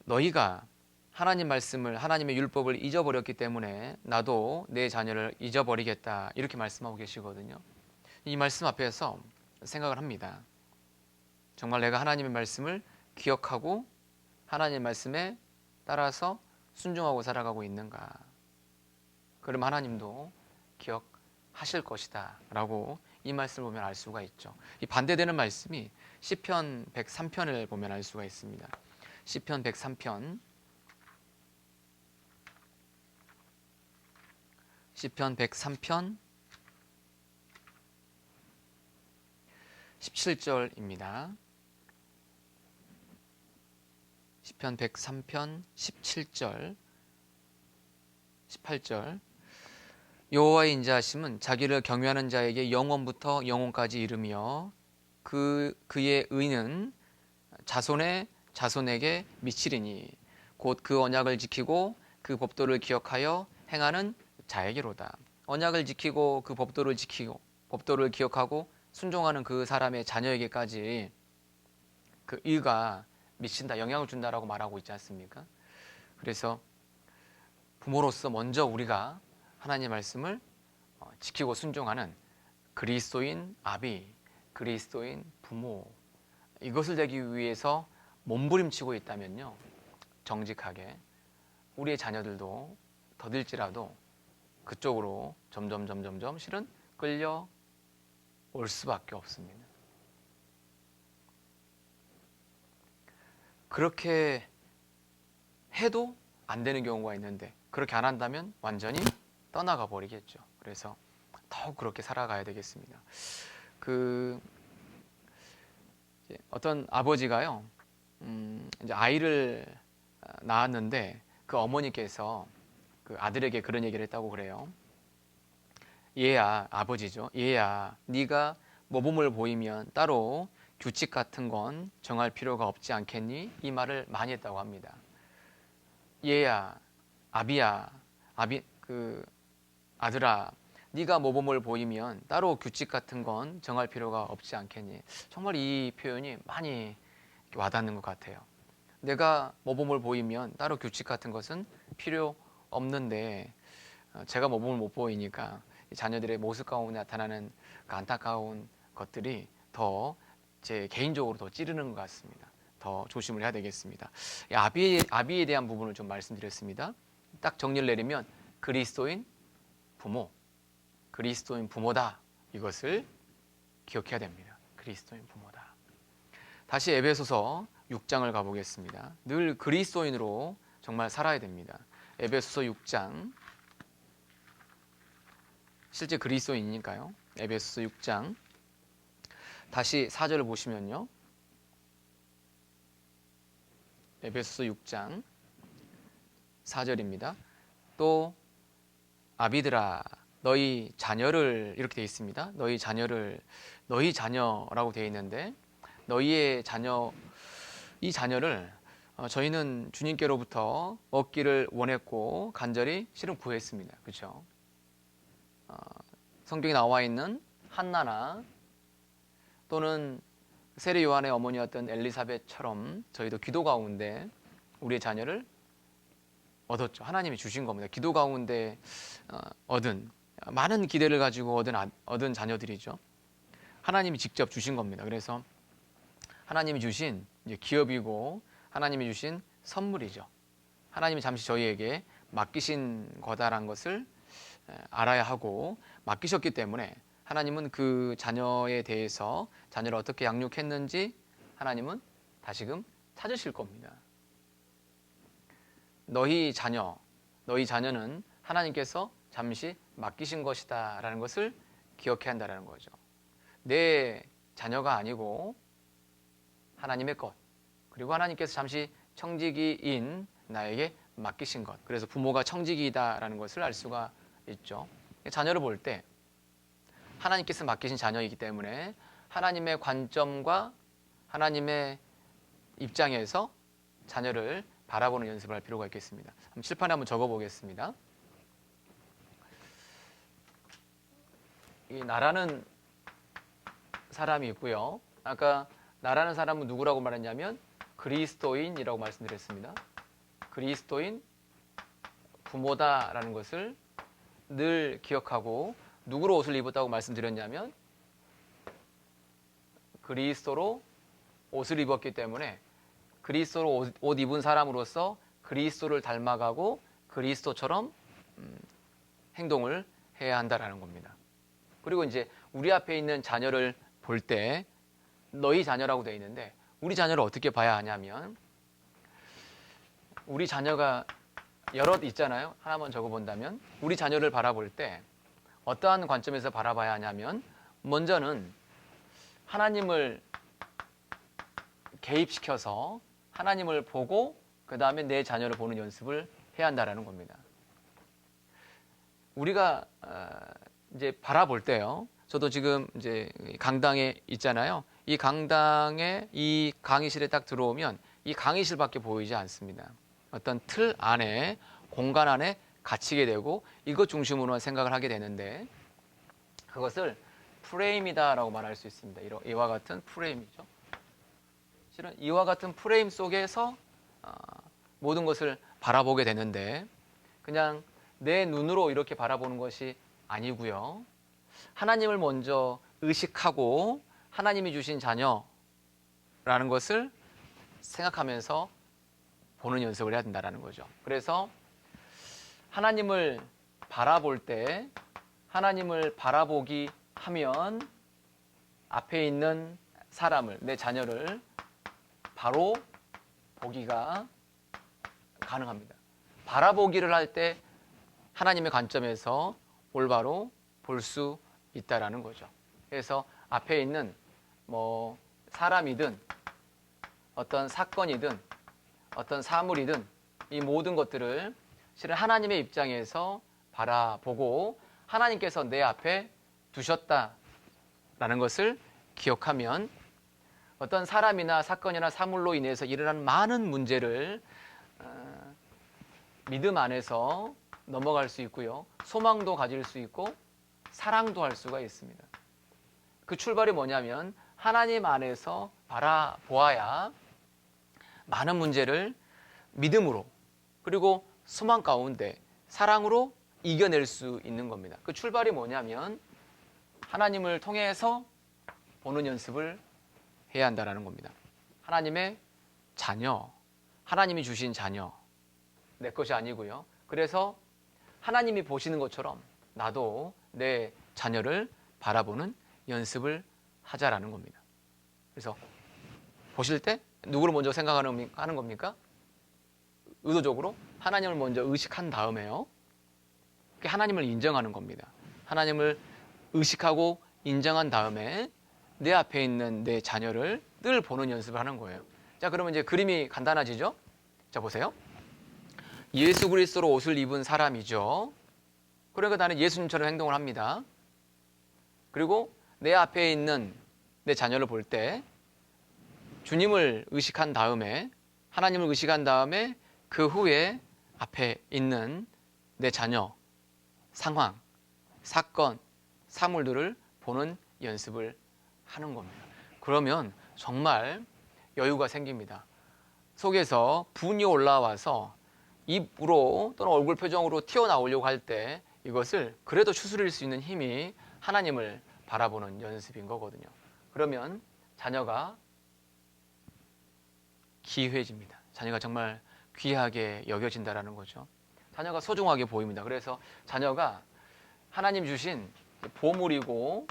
너희가 하나님 말씀을, 하나님의 율법을 잊어버렸기 때문에 나도 내 자녀를 잊어버리겠다 이렇게 말씀하고 계시거든요. 이 말씀 앞에서 생각을 합니다. 정말 내가 하나님의 말씀을 기억하고 하나님의 말씀에 따라서 순종하고 살아가고 있는가? 그럼 하나님도 기억하실 것이다 라고 이 말씀을 보면 알 수가 있죠. 이 반대되는 말씀이 시편 103편을 보면 알 수가 있습니다. 시편 103편 17절입니다. 시편 103편 17절 18절 여호와의 인자하심은 자기를 경외하는 자에게 영원부터 영원까지 이르며 그의 의는 자손의 자손에게 미치리니 곧 그 언약을 지키고 그 법도를 기억하여 행하는 자에게로다. 언약을 지키고 그 법도를 지키고 법도를 기억하고 순종하는 그 사람의 자녀에게까지 그 의가 미친다, 영향을 준다라고 말하고 있지 않습니까? 그래서 부모로서 먼저 우리가 하나님의 말씀을 지키고 순종하는 그리스도인 아비, 그리스도인 부모, 이것을 되기 위해서 몸부림치고 있다면요, 정직하게 우리의 자녀들도 더딜지라도 그쪽으로 점점 실은 끌려 올 수밖에 없습니다. 그렇게 해도 안 되는 경우가 있는데 그렇게 안 한다면 완전히 떠나가 버리겠죠. 그래서 더욱 그렇게 살아가야 되겠습니다. 어떤 아버지가요, 이제 아이를 낳았는데 그 어머니께서 그 아들에게 그런 얘기를 했다고 그래요. 얘야, 아버지죠. 얘야, 네가 모범을 보이면 따로 규칙 같은 건 정할 필요가 없지 않겠니? 이 말을 많이 했다고 합니다. 얘야, 아비야, 아들아, 네가 모범을 보이면 따로 규칙 같은 건 정할 필요가 없지 않겠니? 정말 이 표현이 많이 와닿는 것 같아요. 내가 모범을 보이면 따로 규칙 같은 것은 필요 없는데 제가 모범을 못 보이니까 자녀들의 모습 가운데 나타나는 그 안타까운 것들이 더 제 개인적으로 더 찌르는 것 같습니다. 더 조심을 해야 되겠습니다. 아비에 대한 부분을 좀 말씀드렸습니다. 딱 정리를 내리면 그리스도인 부모, 그리스도인 부모다. 이것을 기억해야 됩니다. 그리스도인 부모다. 다시 에베소서 6장을 가보겠습니다. 늘 그리스도인으로 정말 살아야 됩니다. 에베소서 6장, 실제 그리스도인이니까요. 에베소서 6장 다시 4절을 보시면요, 에베소서 6장 4절입니다. 또 아비들아 너희 자녀를, 이렇게 되어 있습니다. 너희 자녀라고 되어 있는데 너희의 자녀, 이 자녀를 저희는 주님께로부터 얻기를 원했고 간절히 실은 구했습니다. 그렇죠? 성경에 나와 있는 한나나 또는 세례 요한의 어머니였던 엘리사벳처럼 저희도 기도 가운데 우리의 자녀를 얻었죠. 하나님이 주신 겁니다. 기도 가운데 얻은, 많은 기대를 가지고 얻은 자녀들이죠. 하나님이 직접 주신 겁니다. 그래서 하나님이 주신 이제 기업이고 하나님이 주신 선물이죠. 하나님이 잠시 저희에게 맡기신 거다라는 것을 알아야 하고, 맡기셨기 때문에 하나님은 그 자녀에 대해서 자녀를 어떻게 양육했는지 하나님은 다시금 찾으실 겁니다. 너희 자녀는 하나님께서 잠시 맡기신 것이다 라는 것을 기억해야 한다는 거죠. 내 자녀가 아니고 하나님의 것, 그리고 하나님께서 잠시 청지기인 나에게 맡기신 것, 그래서 부모가 청지기이다라는 것을 알 수가 있죠. 자녀를 볼 때 하나님께서 맡기신 자녀이기 때문에 하나님의 관점과 하나님의 입장에서 자녀를 바라보는 연습을 할 필요가 있겠습니다. 칠판에 한번 적어보겠습니다. 이 나라는 사람이 있고요. 아까 나라는 사람은 누구라고 말했냐면 그리스도인이라고 말씀드렸습니다. 그리스도인 부모다라는 것을 늘 기억하고, 누구로 옷을 입었다고 말씀드렸냐면 그리스도로 옷을 입었기 때문에 그리스도로 옷 입은 사람으로서 그리스도를 닮아가고 그리스도처럼 행동을 해야 한다라는 겁니다. 그리고 이제 우리 앞에 있는 자녀를 볼 때 너희 자녀라고 되어 있는데 우리 자녀를 어떻게 봐야 하냐면 우리 자녀가 여럿 있잖아요. 하나만 적어본다면 우리 자녀를 바라볼 때 어떠한 관점에서 바라봐야 하냐면 먼저는 하나님을 개입시켜서 하나님을 보고 그 다음에 내 자녀를 보는 연습을 해야 한다라는 겁니다. 우리가 이제 바라볼 때요. 저도 지금 이제 강당에 있잖아요. 이 강당에 이 강의실에 딱 들어오면 이 강의실밖에 보이지 않습니다. 어떤 틀 안에 공간 안에 갇히게 되고 이것 중심으로 생각을 하게 되는데 그것을 프레임이다라고 말할 수 있습니다. 이와 같은 프레임이죠. 실은 이와 같은 프레임 속에서 모든 것을 바라보게 되는데 그냥 내 눈으로 이렇게 바라보는 것이 아니고요. 하나님을 먼저 의식하고 하나님이 주신 자녀라는 것을 생각하면서 보는 연습을 해야 된다는 거죠. 그래서 하나님을 바라볼 때 하나님을 바라보기 하면 앞에 있는 사람을, 내 자녀를 바로 보기가 가능합니다. 바라보기를 할 때 하나님의 관점에서 올바로 볼 수 있다라는 거죠. 그래서 앞에 있는 뭐 사람이든 어떤 사건이든 어떤 사물이든 이 모든 것들을 실은 하나님의 입장에서 바라보고 하나님께서 내 앞에 두셨다라는 것을 기억하면 어떤 사람이나 사건이나 사물로 인해서 일어난 많은 문제를 믿음 안에서 넘어갈 수 있고요. 소망도 가질 수 있고 사랑도 할 수가 있습니다. 그 출발이 뭐냐면 하나님 안에서 바라보아야 많은 문제를 믿음으로 그리고 소망 가운데 사랑으로 이겨낼 수 있는 겁니다. 그 출발이 뭐냐면 하나님을 통해서 보는 연습을 해야 한다는 겁니다. 하나님의 자녀, 하나님이 주신 자녀, 내 것이 아니고요. 그래서 하나님이 보시는 것처럼 나도 내 자녀를 바라보는 연습을 하자라는 겁니다. 그래서 보실 때 누구를 먼저 생각하는 겁니까? 의도적으로 하나님을 먼저 의식한 다음에요. 그게 하나님을 인정하는 겁니다. 하나님을 의식하고 인정한 다음에 내 앞에 있는 내 자녀를 늘 보는 연습을 하는 거예요. 자, 그러면 이제 그림이 간단해지죠? 자, 보세요. 예수 그리스도로 옷을 입은 사람이죠. 그러니까 나는 예수님처럼 행동을 합니다. 그리고 내 앞에 있는 내 자녀를 볼 때 주님을 의식한 다음에 하나님을 의식한 다음에 그 후에 앞에 있는 내 자녀, 상황, 사건, 사물들을 보는 연습을 하는 겁니다. 그러면 정말 여유가 생깁니다. 속에서 분이 올라와서 입으로 또는 얼굴 표정으로 튀어나오려고 할 때 이것을 그래도 추스릴 수 있는 힘이 하나님을 바라보는 연습인 거거든요. 그러면 자녀가 귀해집니다. 자녀가 정말 귀하게 여겨진다라는 거죠. 자녀가 소중하게 보입니다. 그래서 자녀가 하나님 주신 보물이고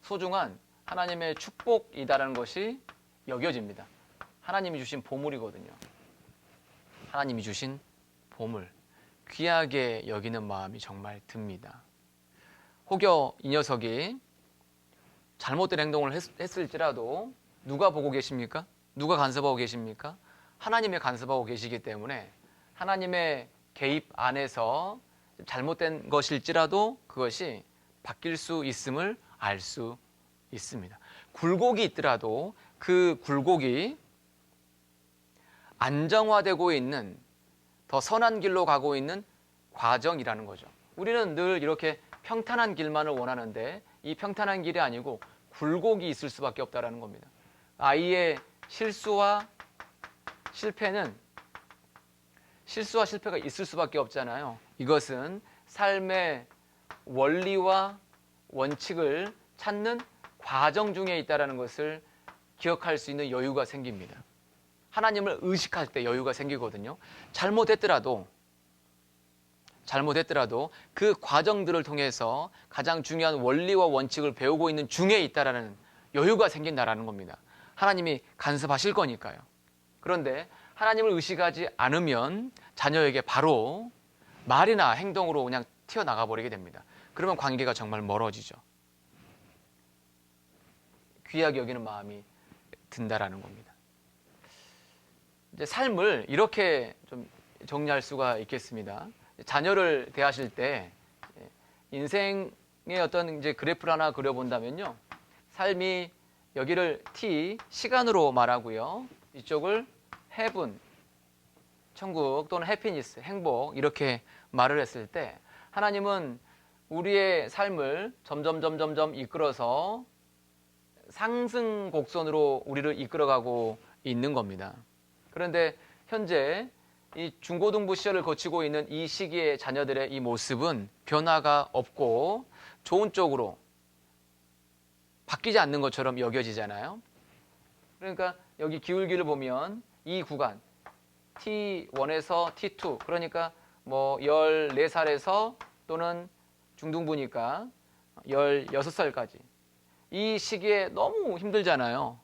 소중한 하나님의 축복이다라는 것이 여겨집니다. 하나님이 주신 보물이거든요. 하나님이 주신 보물, 귀하게 여기는 마음이 정말 듭니다. 혹여 이 녀석이 잘못된 행동을 했을지라도 누가 보고 계십니까? 누가 간섭하고 계십니까? 하나님의 간섭하고 계시기 때문에 하나님의 개입 안에서 잘못된 것일지라도 그것이 바뀔 수 있음을 알 수 있습니다. 굴곡이 있더라도 그 굴곡이 안정화되고 있는 더 선한 길로 가고 있는 과정이라는 거죠. 우리는 늘 이렇게 평탄한 길만을 원하는데 이 평탄한 길이 아니고 굴곡이 있을 수밖에 없다는 겁니다. 아이의 실수와 실패가 있을 수밖에 없잖아요. 이것은 삶의 원리와 원칙을 찾는 과정 중에 있다는 것을 기억할 수 있는 여유가 생깁니다. 하나님을 의식할 때 여유가 생기거든요. 잘못했더라도 그 과정들을 통해서 가장 중요한 원리와 원칙을 배우고 있는 중에 있다라는 여유가 생긴다라는 겁니다. 하나님이 간섭하실 거니까요. 그런데 하나님을 의식하지 않으면 자녀에게 바로 말이나 행동으로 그냥 튀어나가 버리게 됩니다. 그러면 관계가 정말 멀어지죠. 귀하게 여기는 마음이 든다라는 겁니다. 이제 삶을 이렇게 좀 정리할 수가 있겠습니다. 자녀를 대하실 때 인생의 어떤 이제 그래프를 하나 그려본다면요, 삶이 여기를 T 시간으로 말하고요, 이쪽을 heaven 천국 또는 해피니스 행복 이렇게 말을 했을 때 하나님은 우리의 삶을 점점 이끌어서 상승 곡선으로 우리를 이끌어가고 있는 겁니다. 그런데 현재 이 중고등부 시절을 거치고 있는 이 시기의 자녀들의 이 모습은 변화가 없고 좋은 쪽으로 바뀌지 않는 것처럼 여겨지잖아요. 그러니까 여기 기울기를 보면 이 구간 T1에서 T2, 그러니까 뭐 14살에서 또는 중등부니까 16살까지 이 시기에 너무 힘들잖아요.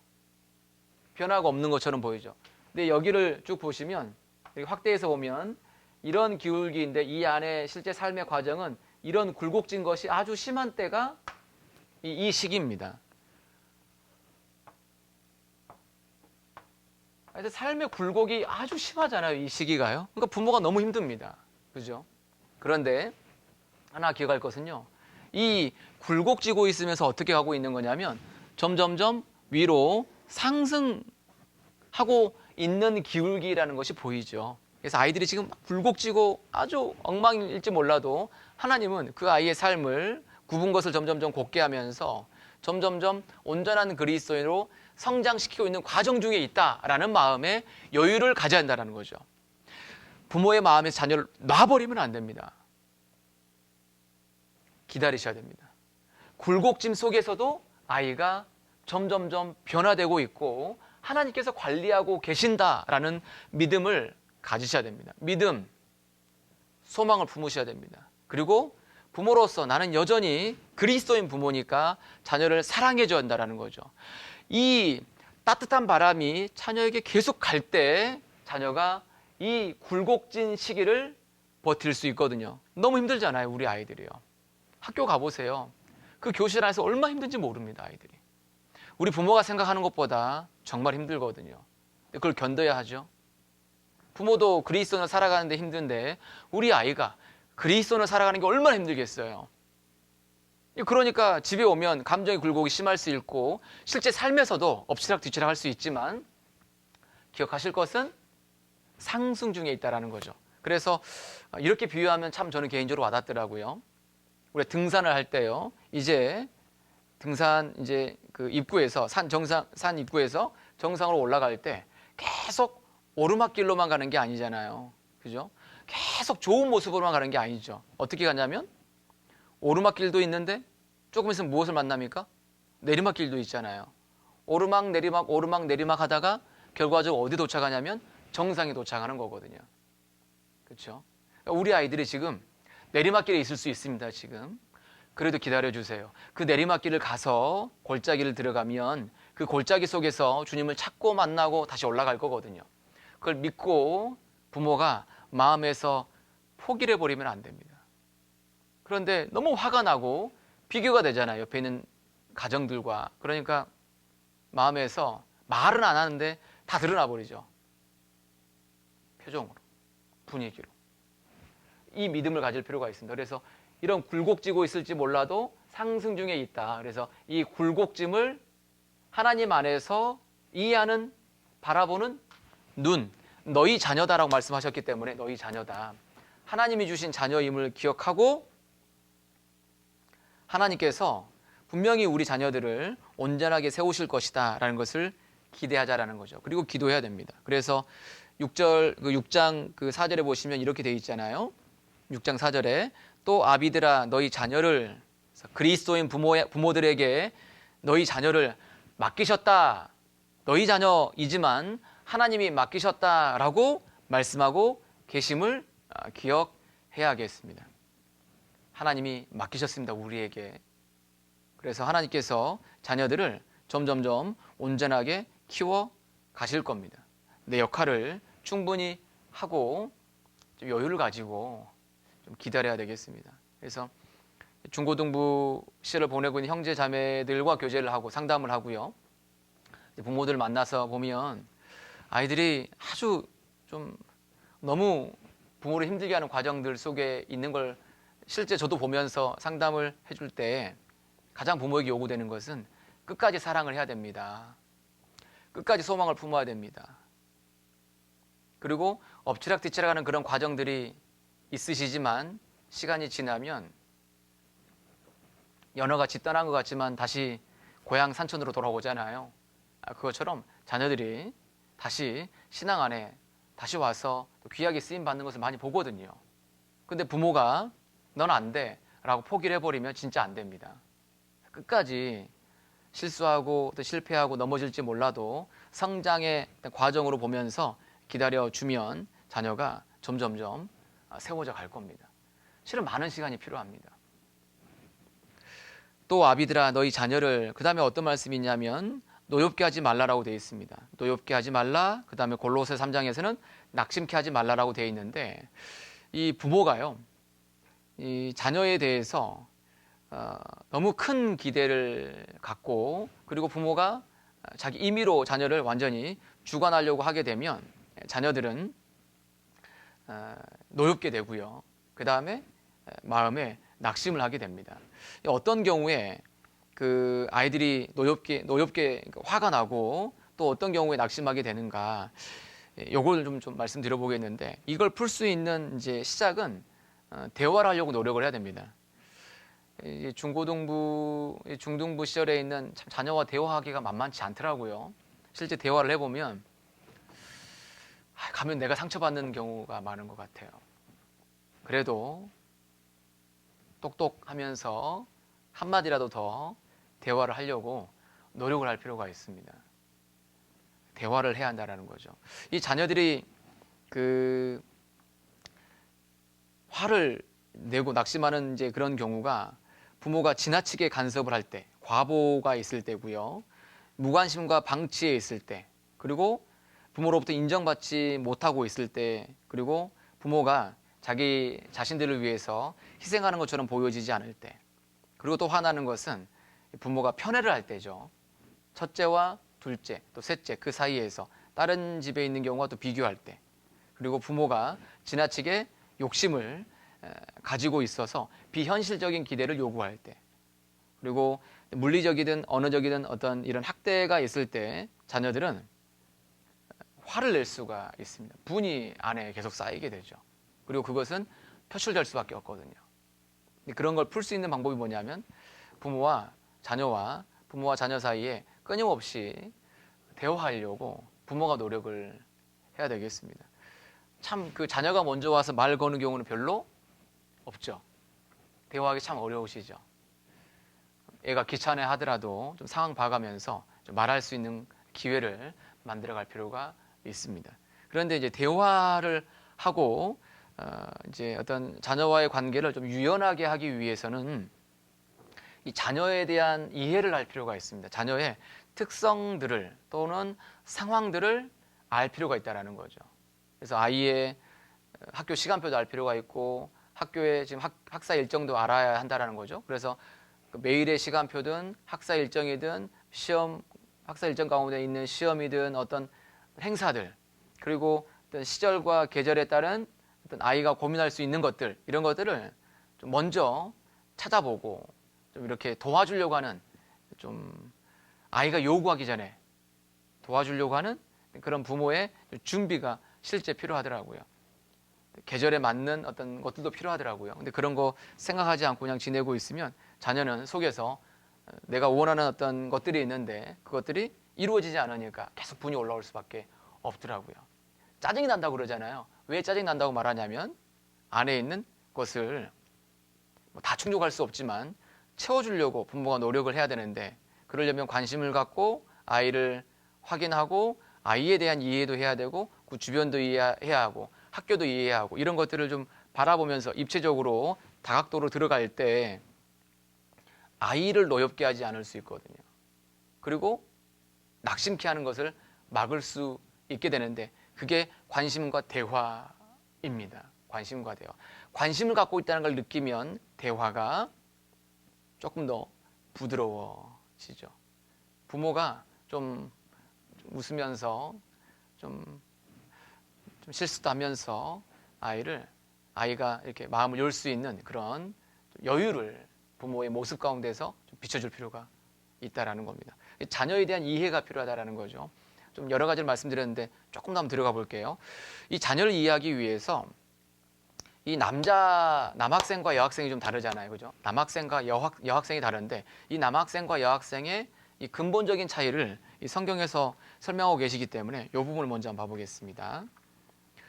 변화가 없는 것처럼 보이죠. 근데 여기를 쭉 보시면, 여기 확대해서 보면 이런 기울기인데 이 안에 실제 삶의 과정은 이런 굴곡진 것이 아주 심한 때가 이 시기입니다. 그래서 삶의 굴곡이 아주 심하잖아요, 이 시기가요. 그러니까 부모가 너무 힘듭니다. 그죠? 그런데 하나 기억할 것은요, 이 굴곡지고 있으면서 어떻게 가고 있는 거냐면 점점점 위로 상승하고 있는 기울기라는 것이 보이죠. 그래서 아이들이 지금 굴곡지고 아주 엉망일지 몰라도 하나님은 그 아이의 삶을 굽은 것을 점점점 곧게 하면서 점점점 온전한 그리스도인으로 성장시키고 있는 과정 중에 있다라는 마음에 여유를 가져야 한다는 거죠. 부모의 마음에서 자녀를 놔버리면 안 됩니다. 기다리셔야 됩니다. 굴곡짐 속에서도 아이가 점점점 변화되고 있고 하나님께서 관리하고 계신다라는 믿음을 가지셔야 됩니다. 믿음, 소망을 품으셔야 됩니다. 그리고 부모로서 나는 여전히 그리스도인 부모니까 자녀를 사랑해줘야 한다는 거죠. 이 따뜻한 바람이 자녀에게 계속 갈 때 자녀가 이 굴곡진 시기를 버틸 수 있거든요. 너무 힘들잖아요, 우리 아이들이요. 학교 가보세요. 그 교실 안에서 얼마나 힘든지 모릅니다, 아이들이. 우리 부모가 생각하는 것보다 정말 힘들거든요. 그걸 견뎌야 하죠. 부모도 그리스도인을 살아가는데 힘든데 우리 아이가 그리스도인을 살아가는 게 얼마나 힘들겠어요. 그러니까 집에 오면 감정의 굴곡이 심할 수 있고 실제 삶에서도 엎치락뒤치락 할 수 있지만 기억하실 것은 상승 중에 있다는 거죠. 그래서 이렇게 비유하면 참 저는 개인적으로 와닿더라고요. 우리 등산을 할 때요, 이제 등산 이제 그 입구에서 산 입구에서 정상으로 올라갈 때 계속 오르막길로만 가는 게 아니잖아요. 그죠? 계속 좋은 모습으로만 가는 게 아니죠. 어떻게 가냐면 오르막길도 있는데 조금 있으면 무엇을 만납니까? 내리막길도 있잖아요. 오르막 내리막 하다가 결과적으로 어디 도착하냐면 정상에 도착하는 거거든요. 그렇죠? 우리 아이들이 지금 내리막길에 있을 수 있습니다. 지금. 그래도 기다려주세요. 그 내리막길을 가서 골짜기를 들어가면 그 골짜기 속에서 주님을 찾고 만나고 다시 올라갈 거거든요. 그걸 믿고 부모가 마음에서 포기를 해버리면 안 됩니다. 그런데 너무 화가 나고 비교가 되잖아요, 옆에 있는 가정들과. 그러니까 마음에서 말은 안 하는데 다 드러나 버리죠. 표정으로, 분위기로. 이 믿음을 가질 필요가 있습니다. 그래서 이런 굴곡지고 있을지 몰라도 상승 중에 있다. 그래서 이 굴곡짐을 하나님 안에서 이해하는, 바라보는 눈, 너희 자녀다라고 말씀하셨기 때문에 너희 자녀다. 하나님이 주신 자녀임을 기억하고 하나님께서 분명히 우리 자녀들을 온전하게 세우실 것이다 라는 것을 기대하자라는 거죠. 그리고 기도해야 됩니다. 그래서 6장 4절에 보시면 이렇게 되어 있잖아요. 6장 4절에 또 아비들아 너희 자녀를 그리스도인 부모들에게 너희 자녀를 맡기셨다. 너희 자녀이지만 하나님이 맡기셨다라고 말씀하고 계심을 기억해야겠습니다. 하나님이 맡기셨습니다, 우리에게. 그래서 하나님께서 자녀들을 점점점 온전하게 키워 가실 겁니다. 내 역할을 충분히 하고 좀 여유를 가지고 좀 기다려야 되겠습니다. 그래서 중고등부 시절을 보내고 있는 형제 자매들과 교제를 하고 상담을 하고요. 부모들 만나서 보면 아이들이 아주 좀 너무 부모를 힘들게 하는 과정들 속에 있는 걸 실제 저도 보면서 상담을 해줄 때 가장 부모에게 요구되는 것은 끝까지 사랑을 해야 됩니다. 끝까지 소망을 품어야 됩니다. 그리고 엎치락뒤치락 하는 그런 과정들이 있으시지만 시간이 지나면 연어같이 떠난 것 같지만 다시 고향 산천으로 돌아오잖아요. 그것처럼 자녀들이 다시 신앙 안에 다시 와서 귀하게 쓰임 받는 것을 많이 보거든요. 근데 부모가 넌 안 돼 라고 포기를 해버리면 진짜 안 됩니다. 끝까지 실수하고 또 실패하고 넘어질지 몰라도 성장의 과정으로 보면서 기다려주면 자녀가 점점점 세워져 갈 겁니다. 실은 많은 시간이 필요합니다. 또 아비들아 너희 자녀를, 그 다음에 어떤 말씀이 있냐면 노엽게 하지 말라라고 되어 있습니다. 노엽게 하지 말라. 그 다음에 골로새 3장에서는 낙심케 하지 말라라고 되어 있는데, 이 부모가요, 이 자녀에 대해서 너무 큰 기대를 갖고, 그리고 부모가 자기 임의로 자녀를 완전히 주관하려고 하게 되면 자녀들은 노엽게 되고요. 그 다음에 마음에 낙심을 하게 됩니다. 어떤 경우에 그 아이들이 노엽게 화가 나고 또 어떤 경우에 낙심하게 되는가, 요걸 좀 말씀드려 보겠는데, 이걸 풀 수 있는 이제 시작은 대화를 하려고 노력을 해야 됩니다. 중고등부, 중등부 시절에 있는 참 자녀와 대화하기가 만만치 않더라고요. 실제 대화를 해보면 가면 내가 상처받는 경우가 많은 것 같아요. 그래도 똑똑하면서 한마디라도 더 대화를 하려고 노력을 할 필요가 있습니다. 대화를 해야 한다는 거죠. 이 자녀들이 그 화를 내고 낙심하는 이제 그런 경우가 부모가 지나치게 간섭을 할 때, 과보가 있을 때고요. 무관심과 방치에 있을 때, 그리고 부모로부터 인정받지 못하고 있을 때, 그리고 부모가 자기 자신들을 위해서 희생하는 것처럼 보여지지 않을 때, 그리고 또 화나는 것은 부모가 편애를 할 때죠. 첫째와 둘째, 또 셋째 그 사이에서 다른 집에 있는 경우와 또 비교할 때, 그리고 부모가 지나치게 욕심을 가지고 있어서 비현실적인 기대를 요구할 때, 그리고 물리적이든 언어적이든 어떤 이런 학대가 있을 때 자녀들은 화를 낼 수가 있습니다. 분이 안에 계속 쌓이게 되죠. 그리고 그것은 표출될 수밖에 없거든요. 그런 걸 풀 수 있는 방법이 뭐냐면 부모와 자녀 사이에 끊임없이 대화하려고 부모가 노력을 해야 되겠습니다. 참 그 자녀가 먼저 와서 말 거는 경우는 별로 없죠. 대화하기 참 어려우시죠. 애가 귀찮아 하더라도 좀 상황 봐가면서 좀 말할 수 있는 기회를 만들어갈 필요가 있습니다. 그런데 이제 대화를 하고 이제 어떤 자녀와의 관계를 좀 유연하게 하기 위해서는 이 자녀에 대한 이해를 할 필요가 있습니다. 자녀의 특성들을 또는 상황들을 알 필요가 있다는 거죠. 그래서 아이의 학교 시간표도 알 필요가 있고 학교의 지금 학사 일정도 알아야 한다는 거죠. 그래서 매일의 시간표든 학사 일정이든 학사 일정 가운데 있는 시험이든 어떤 행사들, 그리고 어떤 시절과 계절에 따른 어떤 아이가 고민할 수 있는 것들, 이런 것들을 좀 먼저 찾아보고 좀 이렇게 도와주려고 하는, 좀 아이가 요구하기 전에 도와주려고 하는 그런 부모의 준비가 실제 필요하더라고요. 계절에 맞는 어떤 것들도 필요하더라고요. 근데 그런 거 생각하지 않고 그냥 지내고 있으면 자녀는 속에서 내가 원하는 어떤 것들이 있는데 그것들이 이루어지지 않으니까 계속 분이 올라올 수밖에 없더라고요. 짜증이 난다고 그러잖아요. 왜 짜증 난다고 말하냐면 안에 있는 것을 다 충족할 수 없지만 채워주려고 부모가 노력을 해야 되는데 그러려면 관심을 갖고 아이를 확인하고 아이에 대한 이해도 해야 되고 그 주변도 이해해야 하고 학교도 이해해야 하고 이런 것들을 좀 바라보면서 입체적으로 다각도로 들어갈 때 아이를 노엽게 하지 않을 수 있거든요. 그리고 낙심케 하는 것을 막을 수 있게 되는데 그게 관심과 대화입니다. 관심과 대화. 관심을 갖고 있다는 걸 느끼면 대화가 조금 더 부드러워지죠. 부모가 좀 웃으면서 좀 실수도 하면서 아이가 이렇게 마음을 열 수 있는 그런 여유를 부모의 모습 가운데서 좀 비춰줄 필요가 있다라는 겁니다. 자녀에 대한 이해가 필요하다라는 거죠. 좀 여러 가지를 말씀드렸는데 조금 더 한번 들어가 볼게요. 이 자녀를 이해하기 위해서 이 남학생과 여학생이 좀 다르잖아요. 그죠? 남학생과 여학생이 다른데 이 남학생과 여학생의 이 근본적인 차이를 이 성경에서 설명하고 계시기 때문에 이 부분을 먼저 한번 봐보겠습니다.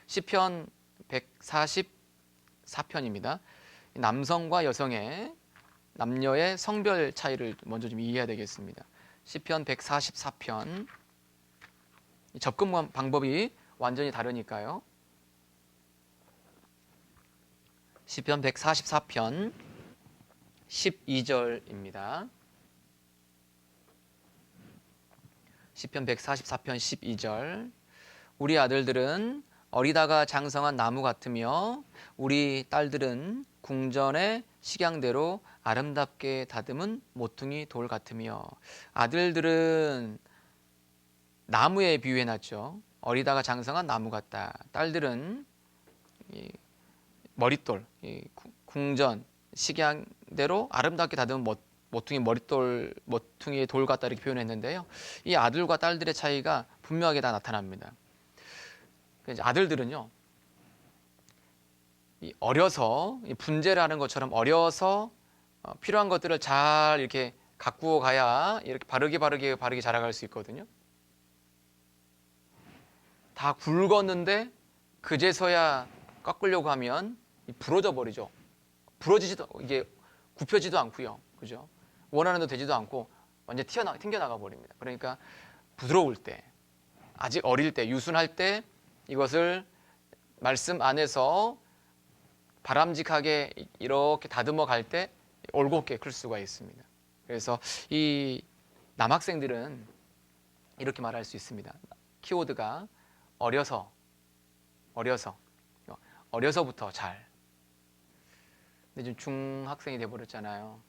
시편 144편입니다. 남성과 여성의 남녀의 성별 차이를 먼저 좀 이해해야 되겠습니다. 시편 144편 접근 방법이 완전히 다르니까요. 시편 144편 12절입니다. 시편 144편 12절 우리 아들들은 어리다가 장성한 나무 같으며 우리 딸들은 궁전의 식양대로 아름답게 다듬은 모퉁이 돌 같으며 아들들은 나무에 비유해놨죠. 어리다가 장성한 나무 같다. 딸들은 머릿돌, 궁전, 식양대로 아름답게 다듬은 모퉁이의 돌 같다 이렇게 표현했는데요. 이 아들과 딸들의 차이가 분명하게 다 나타납니다. 아들들은요, 어려서 분재를 하는 것처럼 어려서 필요한 것들을 잘 이렇게 가꾸어 가야 이렇게 바르게 자라갈 수 있거든요. 다 굵었는데 그제서야 깎으려고 하면 부러져 버리죠. 이게 굽혀지도 않고요. 그죠? 원하는 대로 되지도 않고 완전 튕겨나가 버립니다. 그러니까 부드러울 때, 아직 어릴 때, 유순할 때 이것을 말씀 안에서 바람직하게 이렇게 다듬어 갈 때 올곧게 클 수가 있습니다. 그래서 이 남학생들은 이렇게 말할 수 있습니다. 키워드가 어려서부터 잘. 근데 지금 중학생이 돼버렸잖아요.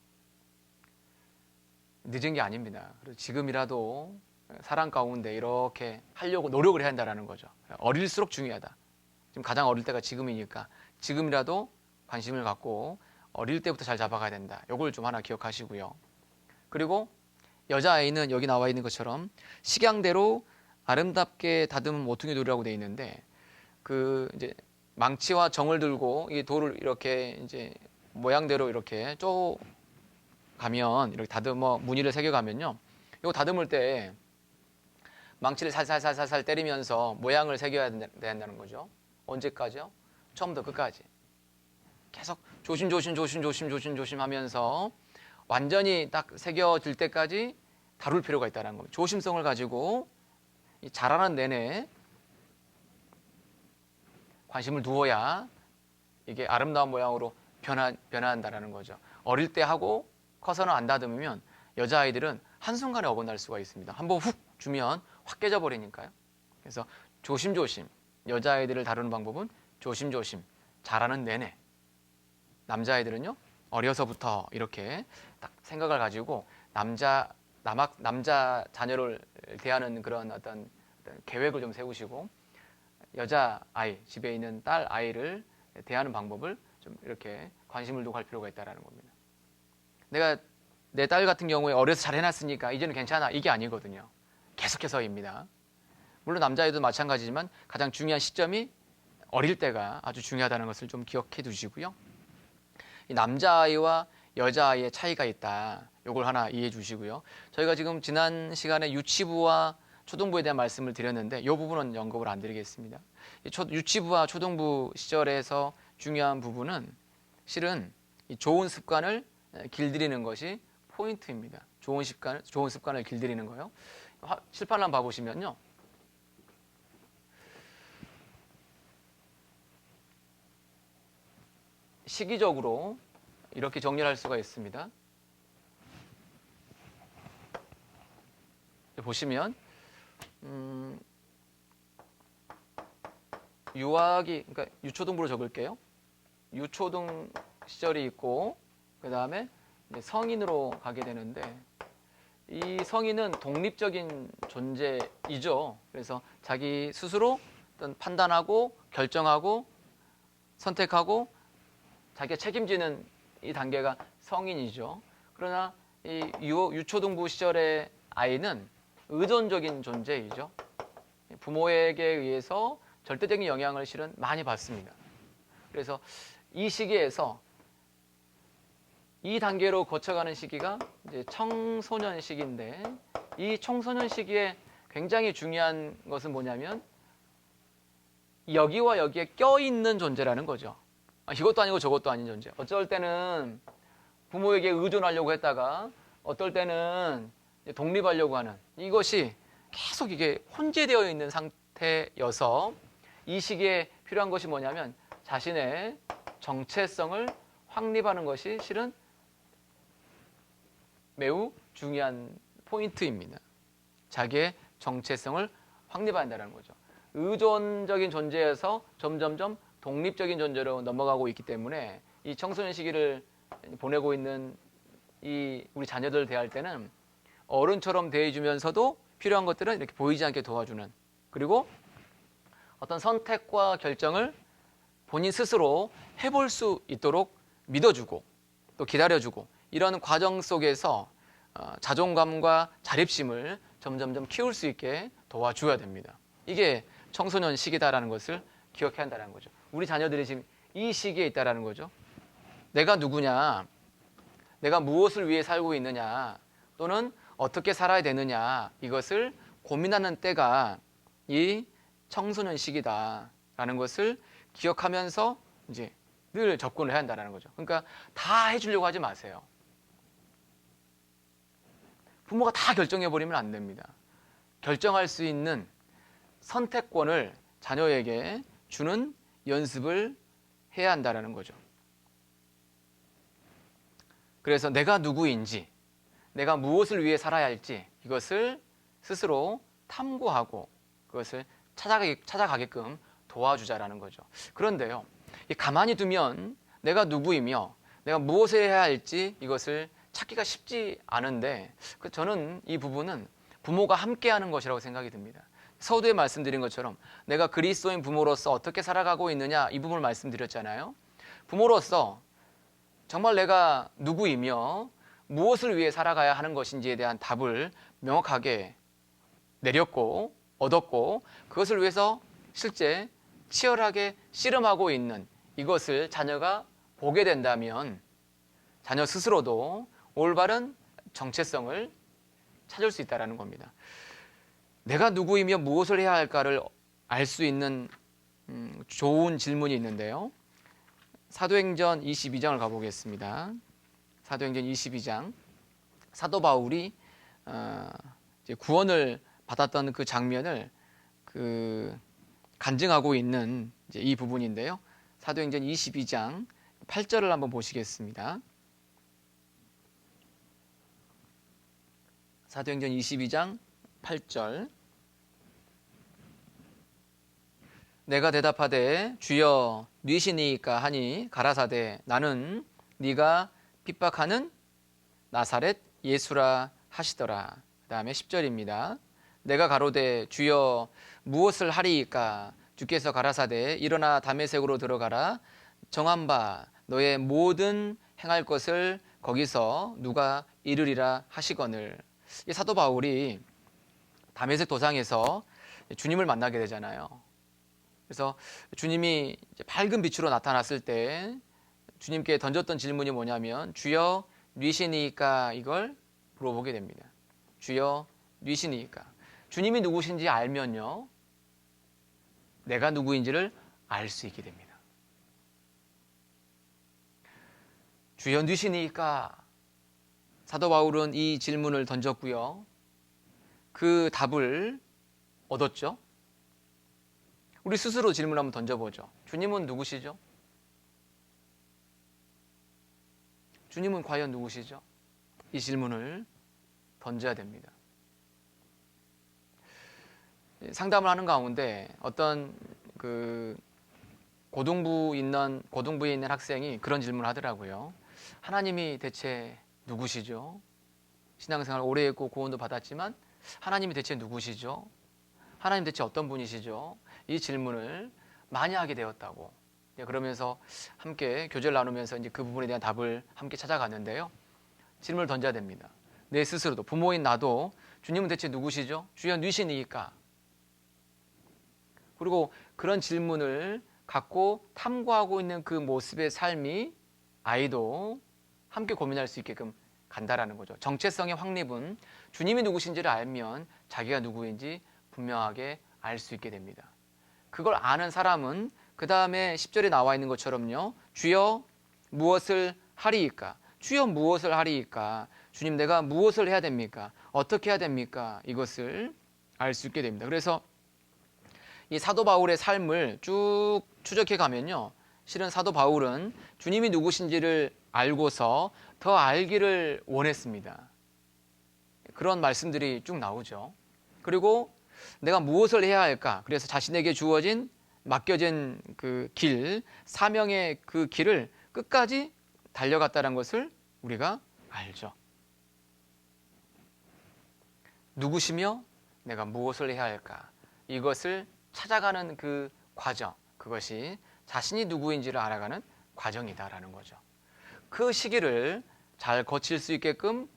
늦은 게 아닙니다. 그래서 지금이라도 사랑 가운데 이렇게 하려고 노력을 해야 한다는 거죠. 어릴수록 중요하다. 지금 가장 어릴 때가 지금이니까 지금이라도 관심을 갖고 어릴 때부터 잘 잡아가야 된다. 이걸 좀 하나 기억하시고요. 그리고 여자아이는 여기 나와 있는 것처럼 식양대로 아름답게 다듬은 모퉁이 돌이라고 되어 있는데 그 이제 망치와 정을 들고 이 돌을 이렇게 이제 모양대로 이렇게 쪼 가면 이렇게 다듬어 무늬를 새겨가면요. 이거 다듬을 때 망치를 살살살살 때리면서 모양을 새겨야 된다는 거죠. 언제까지요? 처음부터 끝까지. 계속 조심 하면서 완전히 딱 새겨질 때까지 다룰 필요가 있다는 겁니다. 조심성을 가지고 자라는 내내 관심을 두어야 이게 아름다운 모양으로 변화한다는 거죠. 어릴 때 하고 커서는 안 다듬으면 여자아이들은 한순간에 어긋날 수가 있습니다. 한번 훅 주면 확 깨져버리니까요. 그래서 조심조심 여자아이들을 다루는 방법은 조심조심 자라는 내내. 남자아이들은요 어려서부터 이렇게 딱 생각을 가지고 남자 자녀를 대하는 그런 어떤 계획을 좀 세우시고 여자아이 집에 있는 딸 아이를 대하는 방법을 좀 이렇게 관심을 두고 할 필요가 있다는 겁니다. 내가 내 딸 같은 경우에 어려서 잘 해놨으니까 이제는 괜찮아 이게 아니거든요. 계속해서입니다. 물론 남자아이도 마찬가지지만 가장 중요한 시점이 어릴 때가 아주 중요하다는 것을 좀 기억해 두시고요. 이 남자아이와 여자아이의 차이가 있다. 이걸 하나 이해해 주시고요. 저희가 지금 지난 시간에 유치부와 초등부에 대한 말씀을 드렸는데 이 부분은 언급을 안 드리겠습니다. 유치부와 초등부 시절에서 중요한 부분은 실은 좋은 습관을 길들이는 것이 포인트입니다. 좋은 습관을 길들이는 거예요. 칠판 한번 봐보시면요. 시기적으로 이렇게 정리를 할 수가 있습니다. 보시면 유아기, 그러니까 유초등부로 적을게요. 유초등 시절이 있고 그 다음에 성인으로 가게 되는데, 이 성인은 독립적인 존재이죠. 그래서 자기 스스로 어떤 판단하고 결정하고 선택하고 자기가 책임지는 이 단계가 성인이죠. 그러나 이 유초등부 시절의 아이는 의존적인 존재이죠. 부모에게 의해서 절대적인 영향을 실은 많이 받습니다. 그래서 이 시기에서 이 단계로 거쳐가는 시기가 이제 청소년 시기인데, 이 청소년 시기에 굉장히 중요한 것은 뭐냐면 여기와 여기에 껴있는 존재라는 거죠. 이것도 아니고 저것도 아닌 존재. 어쩔 때는 부모에게 의존하려고 했다가 어떨 때는 독립하려고 하는, 이것이 계속 이게 혼재되어 있는 상태여서 이 시기에 필요한 것이 뭐냐면 자신의 정체성을 확립하는 것이 실은 매우 중요한 포인트입니다. 자기의 정체성을 확립한다는 거죠. 의존적인 존재에서 점점점 독립적인 존재로 넘어가고 있기 때문에 이 청소년 시기를 보내고 있는 이 우리 자녀들 대할 때는 어른처럼 대해주면서도 필요한 것들은 이렇게 보이지 않게 도와주는, 그리고 어떤 선택과 결정을 본인 스스로 해볼 수 있도록 믿어주고 또 기다려주고, 이런 과정 속에서 자존감과 자립심을 점점점 키울 수 있게 도와줘야 됩니다. 이게 청소년 시기다라는 것을 기억해야 한다는 거죠. 우리 자녀들이 지금 이 시기에 있다라는 거죠. 내가 누구냐, 내가 무엇을 위해 살고 있느냐, 또는 어떻게 살아야 되느냐, 이것을 고민하는 때가 이 청소년 시기다라는 것을 기억하면서 이제 늘 접근을 해야 한다는 거죠. 그러니까 다 해주려고 하지 마세요. 부모가 다 결정해버리면 안 됩니다. 결정할 수 있는 선택권을 자녀에게 주는 연습을 해야 한다는 거죠. 그래서 내가 누구인지, 내가 무엇을 위해 살아야 할지, 이것을 스스로 탐구하고 그것을 찾아가게끔 도와주자라는 거죠. 그런데요, 가만히 두면 내가 누구이며 내가 무엇을 해야 할지 이것을 찾기가 쉽지 않은데, 저는 이 부분은 부모가 함께하는 것이라고 생각이 듭니다. 서두에 말씀드린 것처럼 내가 그리스도인 부모로서 어떻게 살아가고 있느냐, 이 부분을 말씀드렸잖아요. 부모로서 정말 내가 누구이며 무엇을 위해 살아가야 하는 것인지에 대한 답을 명확하게 내렸고 얻었고, 그것을 위해서 실제 치열하게 씨름하고 있는 이것을 자녀가 보게 된다면 자녀 스스로도 올바른 정체성을 찾을 수 있다는 겁니다. 내가 누구이며 무엇을 해야 할까를 알 수 있는 좋은 질문이 있는데요. 사도행전 22장을 가보겠습니다. 사도행전 22장, 사도 바울이 이제 구원을 받았던 그 장면을 간증하고 있는 이제 이 부분인데요. 사도행전 22장 8절을 한번 보시겠습니다. 사도행전 22장 8절. 내가 대답하되 주여 뉘시니까 하니 가라사대 나는 네가 핍박하는 나사렛 예수라 하시더라. 그 다음에 10절입니다. 내가 가로되 주여 무엇을 하리이까? 주께서 가라사대 일어나 다메섹으로 들어가라. 정한 바 너의 모든 행할 것을 거기서 누가 이르리라 하시거늘. 이 사도 바울이 다메섹 도상에서 주님을 만나게 되잖아요. 그래서 주님이 밝은 빛으로 나타났을 때 주님께 던졌던 질문이 뭐냐면 주여 뉘시니까, 이걸 물어보게 됩니다. 주여 뉘시니까. 주님이 누구신지 알면요, 내가 누구인지를 알 수 있게 됩니다. 주여 뉘시니까 사도 바울은 이 질문을 던졌고요. 그 답을 얻었죠. 우리 스스로 질문 한번 던져보죠. 주님은 누구시죠? 주님은 과연 누구시죠? 이 질문을 던져야 됩니다. 상담을 하는 가운데 어떤 고등부에 있는 학생이 그런 질문을 하더라고요. 하나님이 대체 누구시죠? 신앙생활 오래 했고 구원도 받았지만 하나님이 대체 누구시죠? 하나님 대체 어떤 분이시죠? 이 질문을 많이 하게 되었다고. 그러면서 함께 교제를 나누면서 이제 그 부분에 대한 답을 함께 찾아갔는데요. 질문을 던져야 됩니다. 내 스스로도, 부모인 나도 주님은 대체 누구시죠? 주여 누구시니까? 그리고 그런 질문을 갖고 탐구하고 있는 그 모습의 삶이 아이도 함께 고민할 수 있게끔 간다라는 거죠. 정체성의 확립은 주님이 누구신지를 알면 자기가 누구인지 분명하게 알 수 있게 됩니다. 그걸 아는 사람은 그 다음에 10절에 나와 있는 것처럼요. 주여 무엇을 하리이까? 주여 무엇을 하리이까? 주님 내가 무엇을 해야 됩니까? 어떻게 해야 됩니까? 이것을 알 수 있게 됩니다. 그래서 이 사도 바울의 삶을 쭉 추적해 가면요. 실은 사도 바울은 주님이 누구신지를 알고서 더 알기를 원했습니다. 그런 말씀들이 쭉 나오죠. 그리고 내가 무엇을 해야 할까? 그래서 자신에게 주어진 맡겨진 그 길, 사명의 그 길을 끝까지 달려갔다는 것을 우리가 알죠. 누구시며 내가 무엇을 해야 할까? 이것을 찾아가는 그 과정, 그것이 자신이 누구인지를 알아가는 과정이다라는 거죠. 그 시기를 잘 거칠 수 있게끔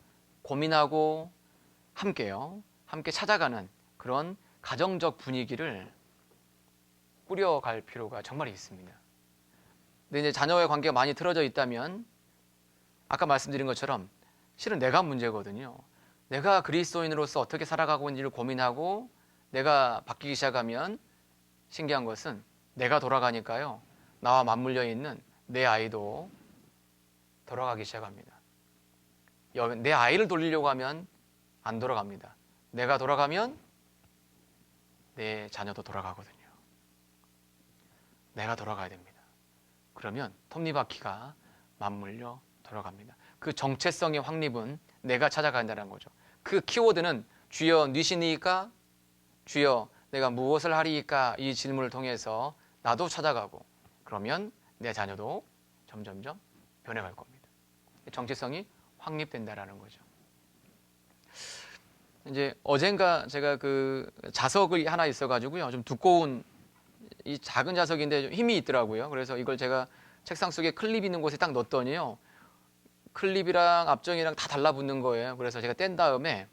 고민하고 함께 찾아가는 그런 가정적 분위기를 꾸려갈 필요가 정말 있습니다. 근데 이제 자녀와의 관계가 많이 틀어져 있다면 아까 말씀드린 것처럼 실은 내가 문제거든요. 내가 그리스도인으로서 어떻게 살아가고 있는지를 고민하고 내가 바뀌기 시작하면 신기한 것은 내가 돌아가니까요. 나와 맞물려 있는 내 아이도 돌아가기 시작합니다. 내 아이를 돌리려고 하면 안 돌아갑니다. 내가 돌아가면 내 자녀도 돌아가거든요. 내가 돌아가야 됩니다. 그러면 톱니바퀴가 맞물려 돌아갑니다. 그 정체성의 확립은 내가 찾아간다는 거죠. 그 키워드는 주여 니시니까, 주여 내가 무엇을 하리이까 이 질문을 통해서 나도 찾아가고 그러면 내 자녀도 점점점 변해갈 겁니다. 정체성이 확립된다라는 거죠. 이제 어젠가 제가 그 자석이 하나 있어가지고요, 좀 두꺼운 이 작은 자석인데 좀 힘이 있더라고요. 그래서 이걸 제가 책상 속에 클립 있는 곳에 딱 넣었더니요, 클립이랑 앞정이랑 다 달라붙는 거예요. 그래서 제가 뗀 다음에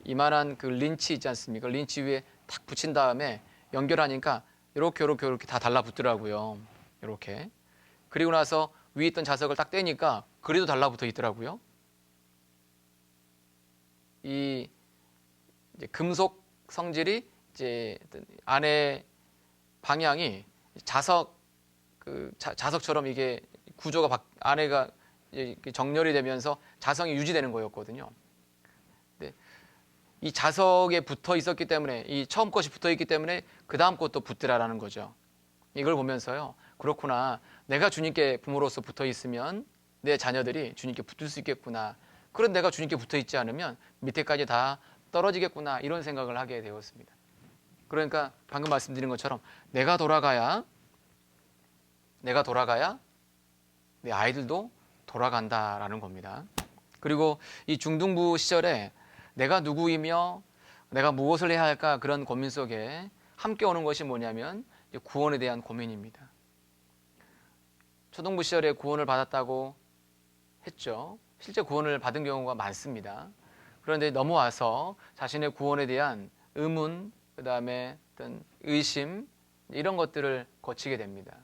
이만한 그 린치 있지 않습니까? 린치 위에 탁 붙인 다음에 연결하니까 이렇게 다 달라붙더라고요. 이렇게. 그리고 나서 위에 있던 자석을 딱 떼니까 그래도 달라붙어 있더라고요. 이 이제 금속 성질이 이제 안에 방향이 자석처럼 이게 구조가 안에가 정렬이 되면서 자성이 유지되는 거였거든요. 근데 이 자석에 붙어 있었기 때문에 이 처음 것이 붙어 있기 때문에 그 다음 것도 붙더라라는 거죠. 이걸 보면서요, 그렇구나. 내가 주님께 부모로서 붙어 있으면 내 자녀들이 주님께 붙을 수 있겠구나. 그런 내가 주님께 붙어 있지 않으면 밑에까지 다 떨어지겠구나. 이런 생각을 하게 되었습니다. 그러니까 방금 말씀드린 것처럼 내가 돌아가야 내 아이들도 돌아간다라는 겁니다. 그리고 이 중등부 시절에 내가 누구이며 내가 무엇을 해야 할까 그런 고민 속에 함께 오는 것이 뭐냐면 구원에 대한 고민입니다. 초등부 시절에 구원을 받았다고 했죠. 실제 구원을 받은 경우가 많습니다. 그런데 넘어와서 자신의 구원에 대한 의문, 그 다음에 어떤 의심, 이런 것들을 거치게 됩니다.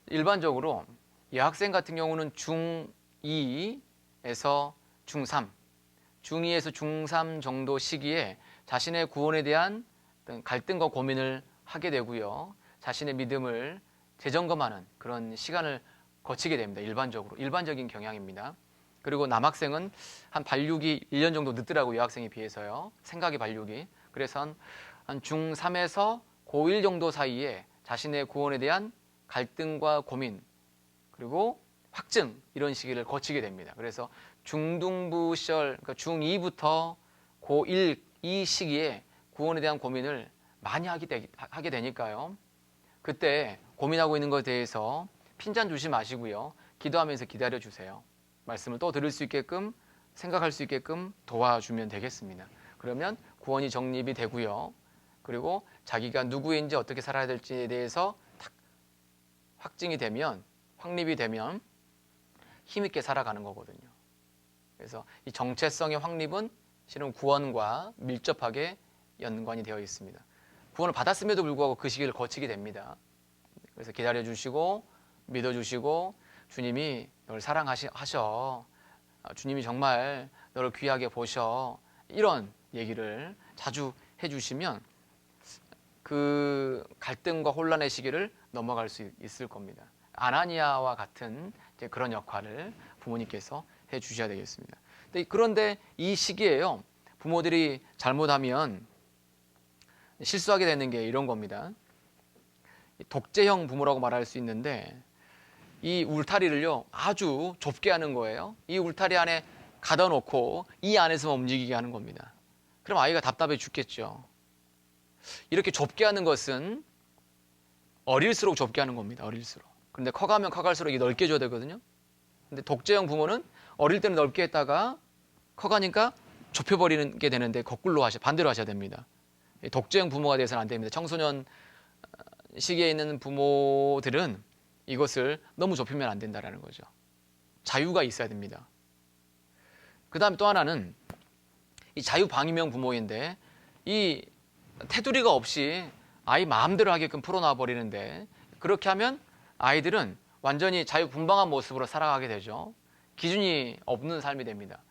일반적으로 여학생 같은 경우는 중2에서 중3, 중2에서 중3 정도 시기에 자신의 구원에 대한 어떤 갈등과 고민을 하게 되고요. 자신의 믿음을 재점검하는 그런 시간을 거치게 됩니다. 일반적인 경향입니다. 그리고 남학생은 한 발육이 1년 정도 늦더라고요. 여학생에 비해서요. 생각의 발육이. 그래서 한 중3에서 고1 정도 사이에 자신의 구원에 대한 갈등과 고민 그리고 확증 이런 시기를 거치게 됩니다. 그래서 중등부 시절 그러니까 중2부터 고1 이 시기에 구원에 대한 고민을 많이 하게 되니까요. 그때 고민하고 있는 것에 대해서 핀잔 주지 마시고요. 기도하면서 기다려 주세요. 말씀을 또 들을 수 있게끔 생각할 수 있게끔 도와주면 되겠습니다. 그러면 구원이 정립이 되고요. 그리고 자기가 누구인지 어떻게 살아야 될지에 대해서 딱 확증이 되면 확립이 되면 힘있게 살아가는 거거든요. 그래서 이 정체성의 확립은 실은 구원과 밀접하게 연관이 되어 있습니다. 구원을 받았음에도 불구하고 그 시기를 거치게 됩니다. 그래서 기다려주시고 믿어주시고 주님이 널 사랑하셔. 주님이 정말 너를 귀하게 보셔. 이런 얘기를 자주 해주시면 그 갈등과 혼란의 시기를 넘어갈 수 있을 겁니다. 아나니아와 같은 그런 역할을 부모님께서 해주셔야 되겠습니다. 그런데 이 시기에요. 부모들이 잘못하면 실수하게 되는 게 이런 겁니다. 독재형 부모라고 말할 수 있는데 이 울타리를요 아주 좁게 하는 거예요. 이 울타리 안에 가둬 놓고 이 안에서만 움직이게 하는 겁니다. 그럼 아이가 답답해 죽겠죠. 이렇게 좁게 하는 것은 어릴수록 좁게 하는 겁니다. 어릴수록. 그런데 커가면 커갈수록 이게 넓게 줘야 되거든요. 근데 독재형 부모는 어릴 때는 넓게 했다가 커가니까 좁혀버리는 게 되는데 반대로 하셔야 됩니다. 독재형 부모가 돼서는 안 됩니다. 청소년 시기에 있는 부모들은 이것을 너무 좁히면 안 된다는 거죠. 자유가 있어야 됩니다. 그 다음에 또 하나는 이 자유방임형 부모인데 이 테두리가 없이 아이 마음대로 하게끔 풀어놔 버리는데 그렇게 하면 아이들은 완전히 자유분방한 모습으로 살아가게 되죠. 기준이 없는 삶이 됩니다.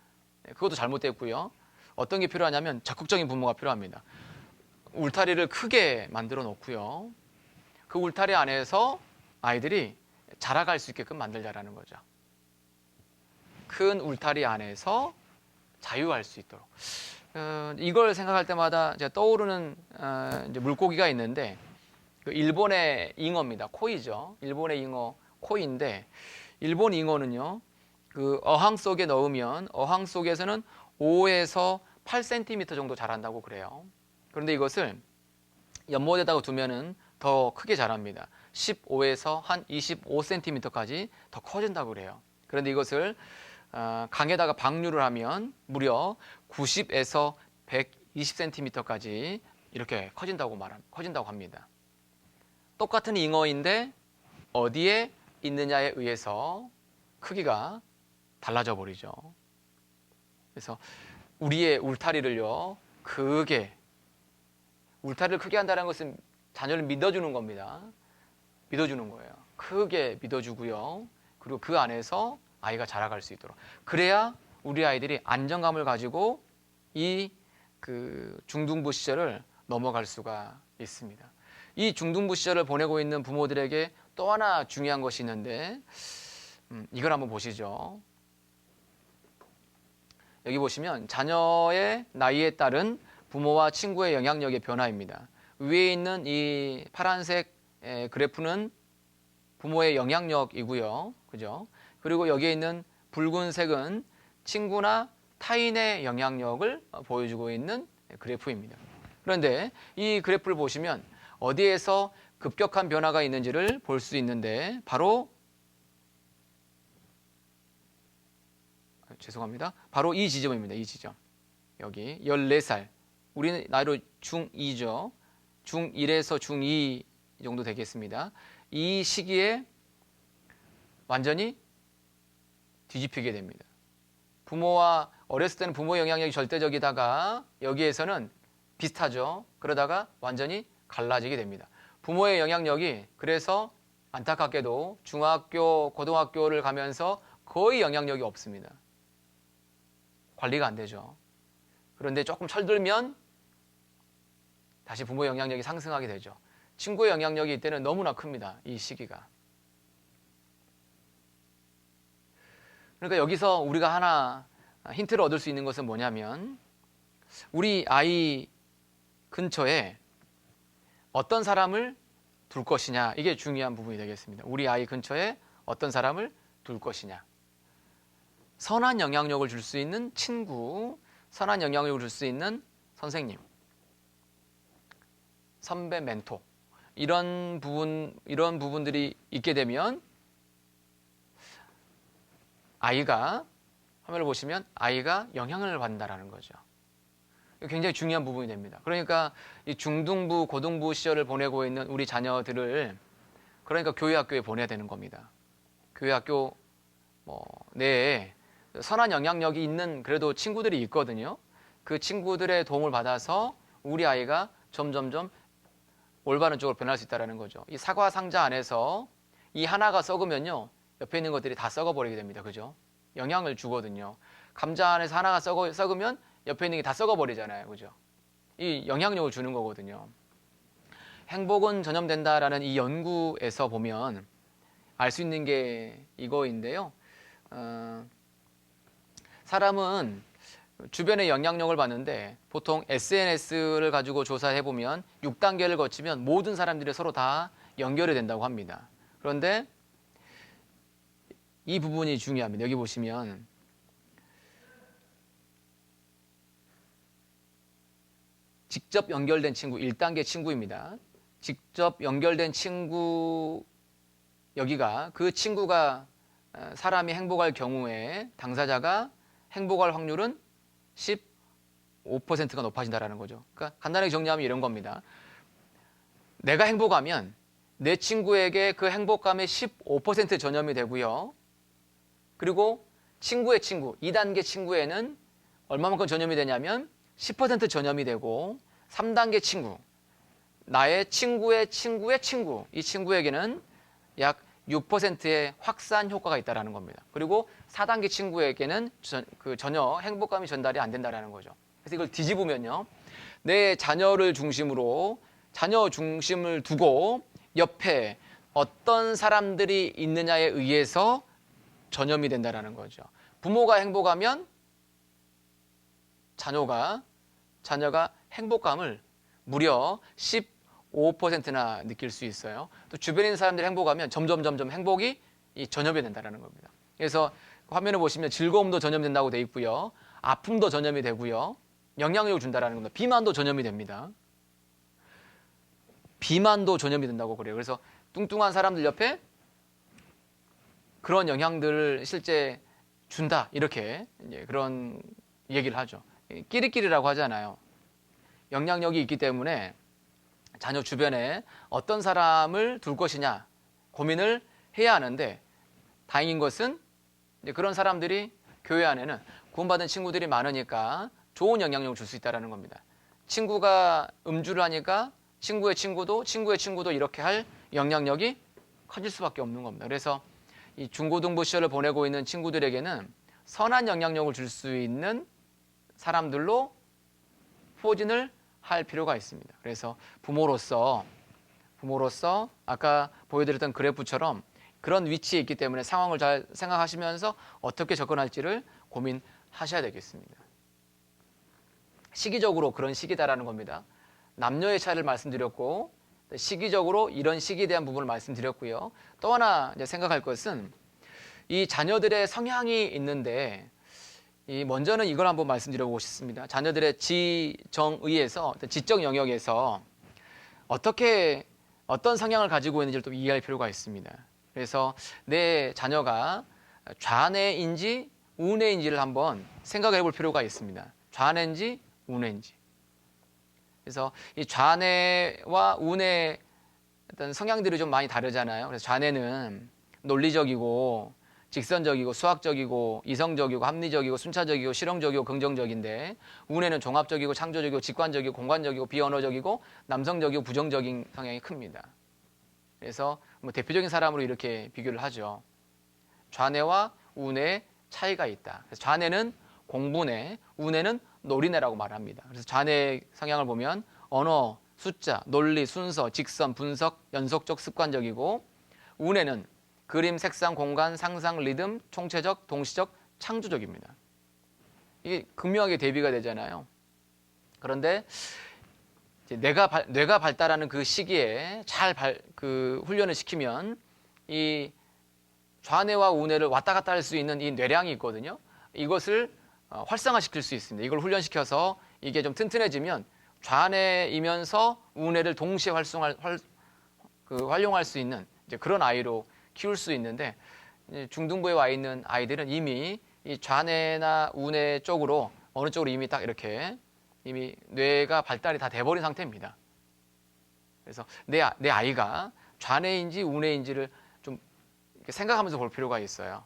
그것도 잘못됐고요. 어떤 게 필요하냐면 적극적인 부모가 필요합니다. 울타리를 크게 만들어 놓고요. 그 울타리 안에서 아이들이 자라갈 수 있게끔 만들자라는 거죠. 큰 울타리 안에서 자유할 수 있도록. 이걸 생각할 때마다 제가 떠오르는 이제 물고기가 있는데 그 일본의 잉어입니다. 코이죠. 일본의 잉어 코이인데 일본 잉어는요. 그 어항 속에 넣으면 어항 속에서는 5에서 8cm 정도 자란다고 그래요. 그런데 이것을 연못에다가 두면은 더 크게 자랍니다. 15에서 한 25cm까지 더 커진다고 그래요. 그런데 이것을 강에다가 방류를 하면 무려 90에서 120cm까지 이렇게 커진다고 합니다. 똑같은 잉어인데 어디에 있느냐에 의해서 크기가 달라져 버리죠. 그래서 우리의 울타리를 크게 한다는 것은 자녀를 믿어주는 겁니다. 믿어주는 거예요. 크게 믿어주고요. 그리고 그 안에서 아이가 자라갈 수 있도록. 그래야 우리 아이들이 안정감을 가지고 이 중등부 시절을 넘어갈 수가 있습니다. 이 중등부 시절을 보내고 있는 부모들에게 또 하나 중요한 것이 있는데 이걸 한번 보시죠. 여기 보시면 자녀의 나이에 따른 부모와 친구의 영향력의 변화입니다. 위에 있는 이 파란색 그래프는 부모의 영향력이고요. 그죠? 그리고 여기에 있는 붉은색은 친구나 타인의 영향력을 보여주고 있는 그래프입니다. 그런데 이 그래프를 보시면 어디에서 급격한 변화가 있는지를 볼 수 있는데 바로 바로 이 지점입니다. 이 지점. 여기 14살. 우리는 나이로 중2죠. 중1에서 중2 정도 되겠습니다. 이 시기에 완전히 뒤집히게 됩니다. 부모와 어렸을 때는 부모의 영향력이 절대적이다가 여기에서는 비슷하죠. 그러다가 완전히 갈라지게 됩니다. 부모의 영향력이 그래서 안타깝게도 중학교, 고등학교를 가면서 거의 영향력이 없습니다. 관리가 안 되죠. 그런데 조금 철들면 다시 부모의 영향력이 상승하게 되죠. 친구의 영향력이 이때는 너무나 큽니다. 이 시기가. 그러니까 여기서 우리가 하나 힌트를 얻을 수 있는 것은 뭐냐면 우리 아이 근처에 어떤 사람을 둘 것이냐, 이게 중요한 부분이 되겠습니다. 우리 아이 근처에 어떤 사람을 둘 것이냐. 선한 영향력을 줄 수 있는 친구, 선한 영향력을 줄 수 있는 선생님, 선배, 멘토, 이런 부분들이 있게 되면 아이가, 화면을 보시면 아이가 영향을 받는다라는 거죠. 굉장히 중요한 부분이 됩니다. 그러니까 이 중등부, 고등부 시절을 보내고 있는 우리 자녀들을 그러니까 교회 학교에 보내야 되는 겁니다. 교회 학교 내에 선한 영향력이 있는 그래도 친구들이 있거든요. 그 친구들의 도움을 받아서 우리 아이가 점점점 올바른 쪽으로 변할 수 있다는 거죠. 이 사과 상자 안에서 이 하나가 썩으면요, 옆에 있는 것들이 다 썩어버리게 됩니다. 그죠? 영향을 주거든요. 감자 안에서 하나가 썩으면 옆에 있는 게 다 썩어버리잖아요. 그죠? 이 영향력을 주는 거거든요. 행복은 전염된다라는 이 연구에서 보면 알 수 있는 게 이거인데요. 사람은 주변의 영향력을 받는데 보통 SNS를 가지고 조사해보면 6단계를 거치면 모든 사람들이 서로 다 연결이 된다고 합니다. 그런데 이 부분이 중요합니다. 여기 보시면 직접 연결된 친구, 1단계 친구입니다. 직접 연결된 친구, 여기가 그 친구가 사람이 행복할 경우에 당사자가 행복할 확률은 15%가 높아진다는 거죠. 그러니까 간단하게 정리하면 이런 겁니다. 내가 행복하면 내 친구에게 그 행복감의 15% 전염이 되고요. 그리고 친구의 친구, 2단계 친구에는 얼마만큼 전염이 되냐면 10% 전염이 되고 3단계 친구, 나의 친구의 친구의 친구, 이 친구에게는 약 6%의 확산 효과가 있다는 겁니다. 그리고 4단계 친구에게는 전혀 행복감이 전달이 안 된다는 거죠. 그래서 이걸 뒤집으면요, 내 자녀를 중심으로, 자녀 중심을 두고 옆에 어떤 사람들이 있느냐에 의해서 전염이 된다는 거죠. 부모가 행복하면 자녀가 행복감을 무려 15%나 느낄 수 있어요. 또 주변에 있는 사람들이 행복하면 점점 행복이 전염이 된다는 겁니다. 그래서 화면을 보시면 즐거움도 전염된다고 되어 있고요. 아픔도 전염이 되고요. 영향력을 준다는 겁니다. 비만도 전염이 됩니다. 비만도 전염이 된다고 그래요. 그래서 뚱뚱한 사람들 옆에 그런 영향들을 실제 준다, 이렇게 그런 얘기를 하죠. 끼리끼리라고 하잖아요. 영향력이 있기 때문에 자녀 주변에 어떤 사람을 둘 것이냐 고민을 해야 하는데, 다행인 것은 그런 사람들이 교회 안에는 구원받은 친구들이 많으니까 좋은 영향력을 줄 수 있다는 겁니다. 친구가 음주를 하니까 친구의 친구도 이렇게 할 영향력이 커질 수밖에 없는 겁니다. 그래서 이 중고등부 시절을 보내고 있는 친구들에게는 선한 영향력을 줄 수 있는 사람들로 포진을 할 필요가 있습니다. 그래서 부모로서 아까 보여드렸던 그래프처럼 그런 위치에 있기 때문에 상황을 잘 생각하시면서 어떻게 접근할지를 고민하셔야 되겠습니다. 시기적으로 그런 시기다라는 겁니다. 남녀의 차이를 말씀드렸고, 시기적으로 이런 시기에 대한 부분을 말씀드렸고요. 또 하나 생각할 것은 이 자녀들의 성향이 있는데, 먼저는 이걸 한번 말씀드려보고 싶습니다. 자녀들의 지정의에서, 지적 영역에서 어떤 성향을 가지고 있는지를 또 이해할 필요가 있습니다. 그래서 내 자녀가 좌뇌인지 우뇌인지를 한번 생각해 볼 필요가 있습니다. 좌뇌인지 우뇌인지. 그래서 이 좌뇌와 우뇌 어떤 성향들이 좀 많이 다르잖아요. 그래서 좌뇌는 논리적이고 직선적이고 수학적이고 이성적이고 합리적이고 순차적이고 실용적이고 긍정적인데, 우뇌는 종합적이고 창조적이고 직관적이고 공간적이고 비언어적이고 남성적이고 부정적인 성향이 큽니다. 그래서 대표적인 사람으로 이렇게 비교를 하죠. 좌뇌와 우뇌의 차이가 있다. 그래서 좌뇌는 공부뇌, 우뇌는 놀이뇌라고 말합니다. 그래서 좌뇌 성향을 보면 언어, 숫자, 논리, 순서, 직선, 분석, 연속적, 습관적이고, 우뇌는 그림, 색상, 공간, 상상, 리듬, 총체적, 동시적, 창조적입니다. 이게 극명하게 대비가 되잖아요. 그런데 이제 뇌가 발달하는 그 시기에 잘 훈련을 시키면 이 좌뇌와 우뇌를 왔다 갔다 할 수 있는 이 뇌량이 있거든요. 이것을 활성화시킬 수 있습니다. 이걸 훈련시켜서 이게 좀 튼튼해지면 좌뇌이면서 우뇌를 동시에 활용할 수 있는 이제 그런 아이로 키울 수 있는데, 중등부에 와 있는 아이들은 이미 이 좌뇌나 우뇌 쪽으로 어느 쪽으로 이미 딱 이렇게 이미 뇌가 발달이 다 돼버린 상태입니다. 그래서 내 아이가 좌뇌인지 우뇌인지를 좀 이렇게 생각하면서 볼 필요가 있어요.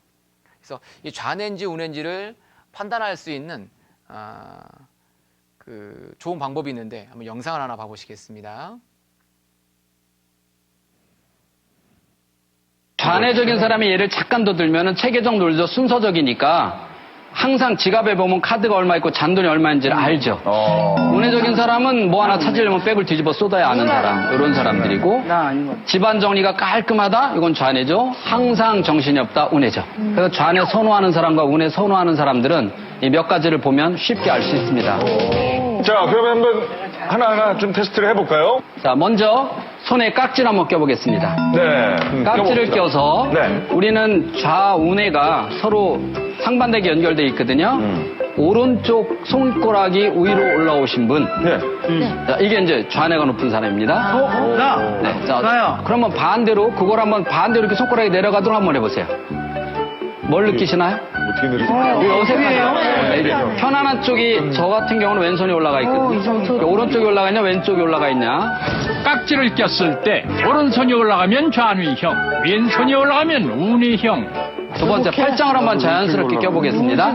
그래서 이 좌뇌인지 우뇌인지를 판단할 수 있는 그 좋은 방법이 있는데 한번 영상을 하나 봐보시겠습니다. 좌뇌적인 사람이 예를 잠깐 더 들면은 체계적 논리도 순서적이니까 항상 지갑에 보면 카드가 얼마 있고 잔돈이 얼마인지를 알죠. 우뇌적인 사람은 뭐 하나 찾으려면 백을 뒤집어 쏟아야 아는 사람, 이런 사람들이고, 집안 정리가 깔끔하다, 이건 좌뇌죠. 항상 정신이 없다, 우뇌죠. 그래서 좌뇌 선호하는 사람과 우뇌 선호하는 사람들은 이 몇 가지를 보면 쉽게 알 수 있습니다. 자, 그러면 한번 하나하나 좀 테스트를 해볼까요? 자, 먼저 손에 깍지를 한번 껴보겠습니다. 네. 깍지를 껴서 네. 우리는 좌우뇌가 서로 상반되게 연결되어 있거든요. 오른쪽 손가락이 위로 올라오신 분. 네. 자, 이게 이제 좌뇌가 높은 사람입니다. 네. 자, 나요. 그러면 반대로 그걸 한번 반대로 이렇게 손가락이 내려가도록 한번 해보세요. 뭘 느끼시나요? 어떻게 내리세요? 이게 어색하죠? 네, 이게 편안한 쪽이 저 같은 경우는 왼손이 올라가 있거든요. 그러니까 오른쪽이 올라가 있냐, 왼쪽이 올라가 있냐. 깍지를 꼈을 때 오른손이 올라가면 좌뇌형, 왼손이 올라가면 우뇌형. 두 번째, 팔짱을 한번 자연스럽게 껴보겠습니다.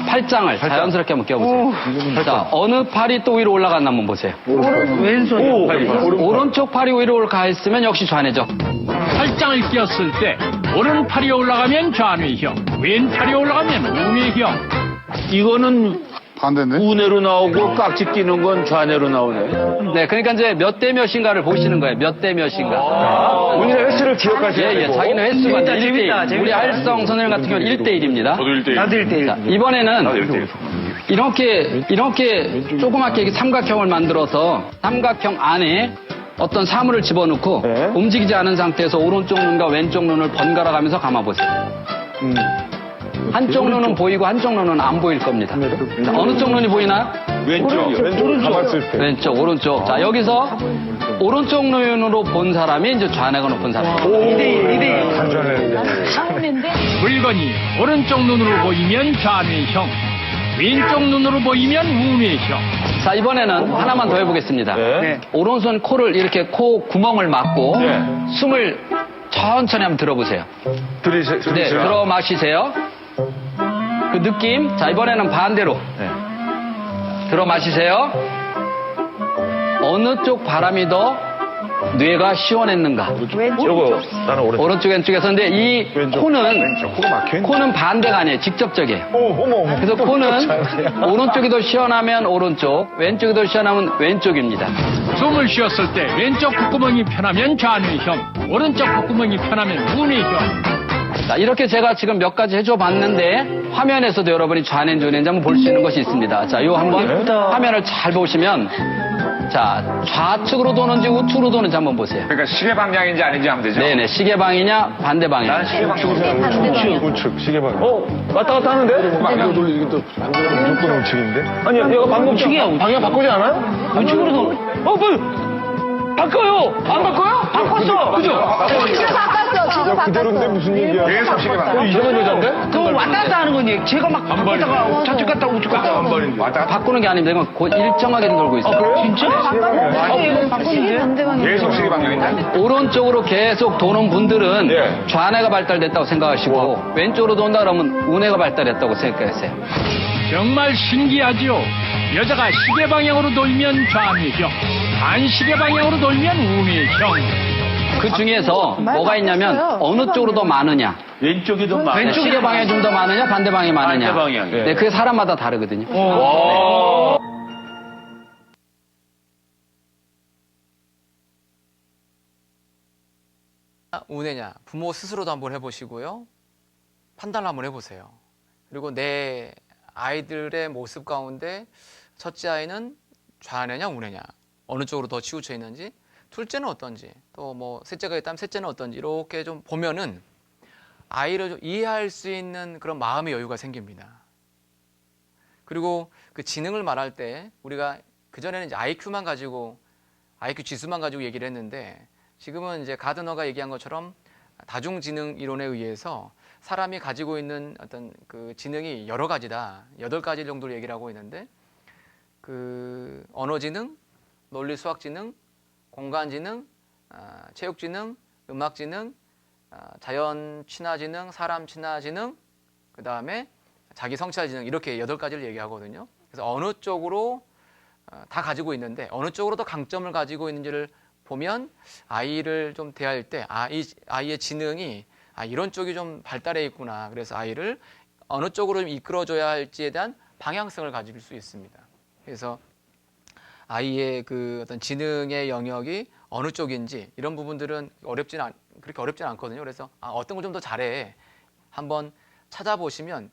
팔짱을 자연스럽게 한번 껴보세요. 자, 어느 팔이 또 위로 올라갔나 한번 보세요. 왼손이. 오른쪽 팔이 위로 가 있으면 역시 좌뇌죠. 팔짱을 꼈을 때 오른팔이 올라가면 좌뇌형, 왼팔이 올라가면 우뇌형. 이거는 반대인데? 우뇌로 나오고 깍지 끼는 건 좌뇌로 나오네. 네, 그러니까 이제 몇 대 몇인가를 보시는 거예요. 몇 대 몇인가. 본인의 횟수를 기억하셔야 예, 되고. 자기는 횟수가 1대1. 우리 알성 선생님 같은 경우는 1대1입니다. 나도 1대1. 자, 이번에는 이렇게 조그맣게 이렇게 삼각형을 만들어서 삼각형 안에 어떤 사물을 집어넣고 네. 움직이지 않은 상태에서 오른쪽 눈과 왼쪽 눈을 번갈아 가면서 감아보세요. 한쪽 눈은 보이고 한쪽 눈은 안 보일 겁니다. 자, 어느 쪽 눈이 보이나요? 왼쪽을 감았을 때. 왼쪽, 오른쪽. 자, 여기서 오른쪽 눈으로 본 사람이 이제 좌뇌가 높은 사람입니다. 간절했는데. 물건이 오른쪽 눈으로 보이면 좌뇌형, 왼쪽 눈으로 보이면 우뇌형. 자, 이번에는 하나만 더 해보겠습니다. 네. 오른손 코를 이렇게 코 구멍을 막고 네. 숨을 천천히 한번 들어보세요. 들이시라. 네, 들어 마시세요. 그 느낌. 자, 이번에는 반대로. 네. 들어 마시세요. 어느 쪽 바람이 더 뇌가 시원했는가? 요거, 나는 오른쪽. 오른쪽, 왼쪽에서. 근데 이 왼쪽. 코는, 왼쪽. 코가 막혀있네. 코는 반대가 아니에요. 직접적이에요. 어머. 그래서 코는 오른쪽이 더 시원하면 오른쪽, 왼쪽이 더 시원하면 왼쪽입니다. 숨을 쉬었을 때 왼쪽 콧구멍이 편하면 좌뇌형, 오른쪽 콧구멍이 편하면 우뇌형. 자, 이렇게 제가 지금 몇 가지 해줘 봤는데 화면에서도 여러분이 좌뇌인지 우뇌인지 한번 볼 수 있는 것이 있습니다. 자, 요 한번 화면을 잘 보시면 자, 좌측으로 도는지 우측으로 도는지 한번 보세요. 그러니까 시계 방향인지 아닌지 하면 되죠? 네네, 시계방이냐 반대 방향. 우측, 시계방. 왔다 갔다 하는데? 이거 무조건 우측인데? 아니, 얘가 방금 우측이야. 방향 바꾸지 않아요? 우측으로 도. 바꿔요! 안 바꿔요? 바꿨어! 그죠? 지금 바꿨어. 그대로인데 무슨 얘기야? 계속 시계방. 이상한 여잔데? 그거 왔다 갔다 하는 거니. 제가 막 바꿨다가 좌측 갔다 우측 갔다. 왔다 갔다. 바꾸는 게 아닙니다. 이건 곧 일정하게 돌고 있어요. 진짜? 바꿨는데? 계속 시계방향인데? 오른쪽으로 계속 도는 분들은 예. 좌뇌가 발달됐다고 생각하시고 왼쪽으로 돈다 그러면 우뇌가 발달했다고 생각하세요. 정말 신기하죠? 여자가 시계 방향으로 돌면 좌뇌형, 반시계 방향으로 돌면 우뇌형. 그 중에서 뭐가 있냐면 어느 쪽으로 더 많으냐. 왼쪽이 더 많아. 시계 방향이 좀 더 많으냐, 반대 방향이 많으냐. 반대 방향. 네, 그게 사람마다 다르거든요. 우뇌냐 부모 스스로도 한번 해보시고요. 판단을 한번 해보세요. 그리고 내 아이들의 모습 가운데 첫째 아이는 좌뇌냐 우뇌냐 어느 쪽으로 더 치우쳐 있는지, 둘째는 어떤지, 또 뭐 셋째가 있다면 셋째는 어떤지 이렇게 좀 보면은 아이를 좀 이해할 수 있는 그런 마음의 여유가 생깁니다. 그리고 그 지능을 말할 때 우리가 그전에는 이제 IQ만 가지고 IQ 지수만 가지고 얘기를 했는데, 지금은 이제 가드너가 얘기한 것처럼 다중지능 이론에 의해서 사람이 가지고 있는 어떤 그 지능이 여러 가지다. 8가지 정도로 얘기를 하고 있는데, 그 언어지능, 논리수학지능, 공간지능, 체육지능, 음악지능, 자연친화지능, 사람친화지능, 그 다음에 자기성찰지능, 이렇게 8가지를 얘기하거든요. 그래서 어느 쪽으로 다 가지고 있는데 어느 쪽으로 더 강점을 가지고 있는지를 보면 아이를 좀 대할 때 이 아이의 지능이 이런 쪽이 좀 발달해 있구나. 그래서 아이를 어느 쪽으로 이끌어줘야 할지에 대한 방향성을 가질 수 있습니다. 그래서 아이의 그 어떤 지능의 영역이 어느 쪽인지 이런 부분들은 그렇게 어렵진 않거든요. 그래서 어떤 걸 좀 더 잘해 한번 찾아보시면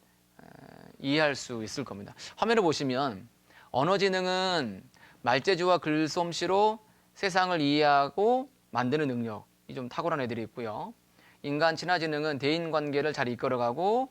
이해할 수 있을 겁니다. 화면을 보시면 언어지능은 말재주와 글솜씨로 세상을 이해하고 만드는 능력이 좀 탁월한 애들이 있고요. 인간 친화지능은 대인관계를 잘 이끌어가고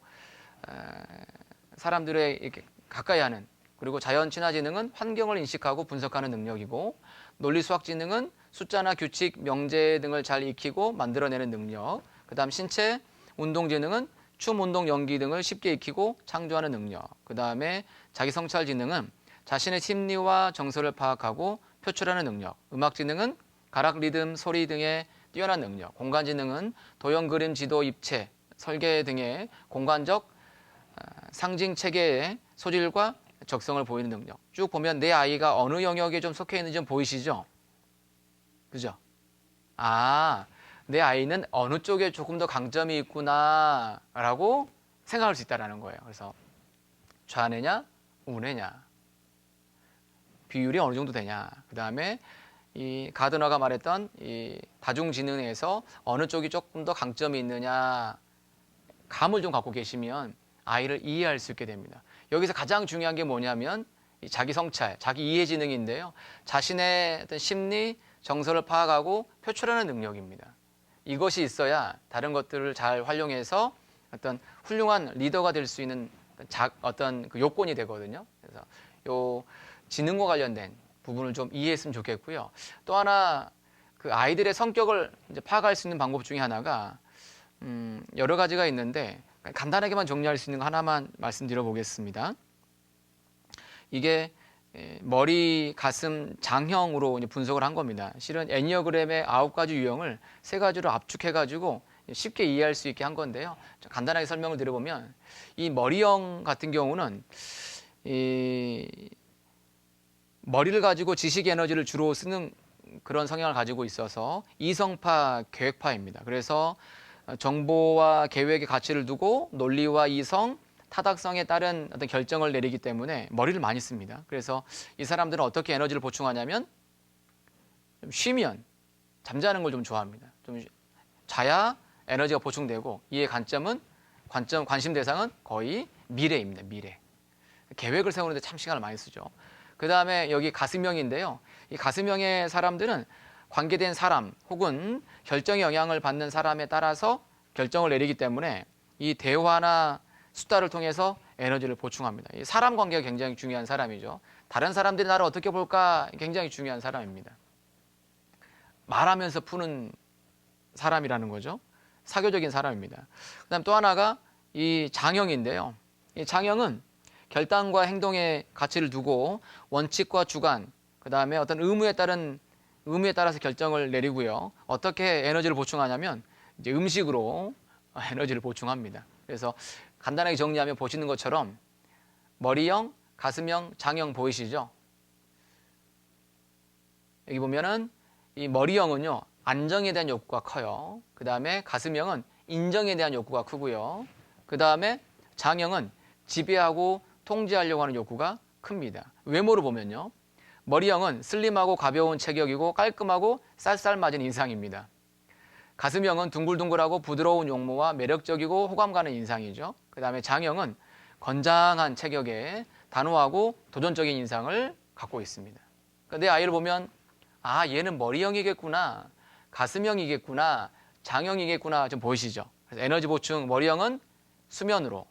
사람들의 이렇게 가까이 하는, 그리고 자연 친화지능은 환경을 인식하고 분석하는 능력이고, 논리수학지능은 숫자나 규칙, 명제 등을 잘 익히고 만들어내는 능력, 그 다음 신체 운동지능은 춤, 운동, 연기 등을 쉽게 익히고 창조하는 능력, 그 다음에 자기성찰지능은 자신의 심리와 정서를 파악하고 표출하는 능력, 음악지능은 가락, 리듬, 소리 등의 뛰어난 능력, 공간지능은 도형, 그림, 지도, 입체, 설계 등의 공간적 상징 체계의 소질과 적성을 보이는 능력. 쭉 보면 내 아이가 어느 영역에 좀 속해 있는지 좀 보이시죠? 그죠? 내 아이는 어느 쪽에 조금 더 강점이 있구나 라고 생각할 수 있다는 거예요. 그래서 좌뇌냐 우뇌냐, 비율이 어느 정도 되냐, 그 다음에 이 가드너가 말했던 이 다중지능에서 어느 쪽이 조금 더 강점이 있느냐, 감을 좀 갖고 계시면 아이를 이해할 수 있게 됩니다. 여기서 가장 중요한 게 뭐냐면 이 자기성찰, 자기 이해지능인데요. 자신의 어떤 심리, 정서를 파악하고 표출하는 능력입니다. 이것이 있어야 다른 것들을 잘 활용해서 어떤 훌륭한 리더가 될 수 있는 어떤 그 요건이 되거든요. 그래서 요 지능과 관련된 부분을 좀 이해했으면 좋겠고요. 또 하나 그 아이들의 성격을 이제 파악할 수 있는 방법 중에 하나가 여러 가지가 있는데 간단하게만 정리할 수 있는 거 하나만 말씀드려 보겠습니다. 이게 머리, 가슴, 장형으로 분석을 한 겁니다. 실은 애니어그램의 9가지 유형을 3가지로 압축해가지고 쉽게 이해할 수 있게 한 건데요. 간단하게 설명을 드려보면 이 머리형 같은 경우는 이 머리를 가지고 지식 에너지를 주로 쓰는 그런 성향을 가지고 있어서 이성파, 계획파입니다. 그래서 정보와 계획의 가치를 두고 논리와 이성, 타당성에 따른 어떤 결정을 내리기 때문에 머리를 많이 씁니다. 그래서 이 사람들은 어떻게 에너지를 보충하냐면 좀 쉬면 잠자는 걸 좀 좋아합니다. 좀 자야 에너지가 보충되고, 이의 관심 대상은 거의 미래입니다. 미래. 계획을 세우는데 참 시간을 많이 쓰죠. 그 다음에 여기 가슴형인데요. 이 가슴형의 사람들은 관계된 사람 혹은 결정에 영향을 받는 사람에 따라서 결정을 내리기 때문에 이 대화나 수다를 통해서 에너지를 보충합니다. 이 사람 관계가 굉장히 중요한 사람이죠. 다른 사람들이 나를 어떻게 볼까 굉장히 중요한 사람입니다. 말하면서 푸는 사람이라는 거죠. 사교적인 사람입니다. 그 다음 또 하나가 이 장형인데요. 이 장형은 결단과 행동의 가치를 두고 원칙과 주관, 그 다음에 어떤 의무에 따라서 결정을 내리고요. 어떻게 에너지를 보충하냐면 이제 음식으로 에너지를 보충합니다. 그래서 간단하게 정리하면 보시는 것처럼 머리형, 가슴형, 장형 보이시죠? 여기 보면은 이 머리형은요, 안정에 대한 욕구가 커요. 그 다음에 가슴형은 인정에 대한 욕구가 크고요. 그 다음에 장형은 지배하고 통제하려고 하는 욕구가 큽니다. 외모로 보면요, 머리형은 슬림하고 가벼운 체격이고 깔끔하고 쌀쌀맞은 인상입니다. 가슴형은 둥글둥글하고 부드러운 용모와 매력적이고 호감 가는 인상이죠. 그 다음에 장형은 건장한 체격에 단호하고 도전적인 인상을 갖고 있습니다. 그러니까 내 아이를 보면 아, 얘는 머리형이겠구나, 가슴형이겠구나, 장형이겠구나 좀 보이시죠? 그래서 에너지 보충, 머리형은 수면으로,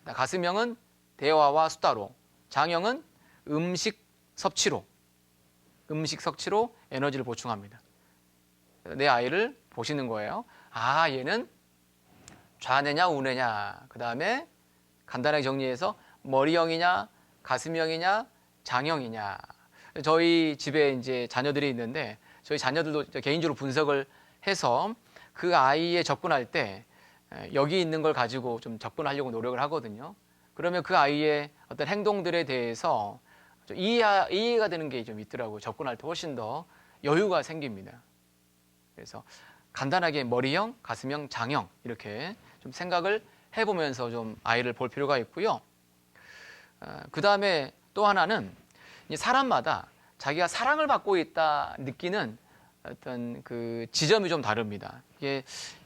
가슴형은 대화와 수다로, 장형은 음식 섭취로 에너지를 보충합니다. 내 아이를 보시는 거예요. 아, 얘는 좌뇌냐 우뇌냐, 그 다음에 간단하게 정리해서 머리형이냐 가슴형이냐 장형이냐. 저희 집에 이제 자녀들이 있는데 저희 자녀들도 개인적으로 분석을 해서 그 아이에 접근할 때 여기 있는 걸 가지고 좀 접근하려고 노력을 하거든요. 그러면 그 아이의 어떤 행동들에 대해서 좀 이해가 되는 게 좀 있더라고요. 접근할 때 훨씬 더 여유가 생깁니다. 그래서 간단하게 머리형, 가슴형, 장형 이렇게 좀 생각을 해보면서 좀 아이를 볼 필요가 있고요. 그 다음에 또 하나는 사람마다 자기가 사랑을 받고 있다 느끼는 어떤 그 지점이 좀 다릅니다.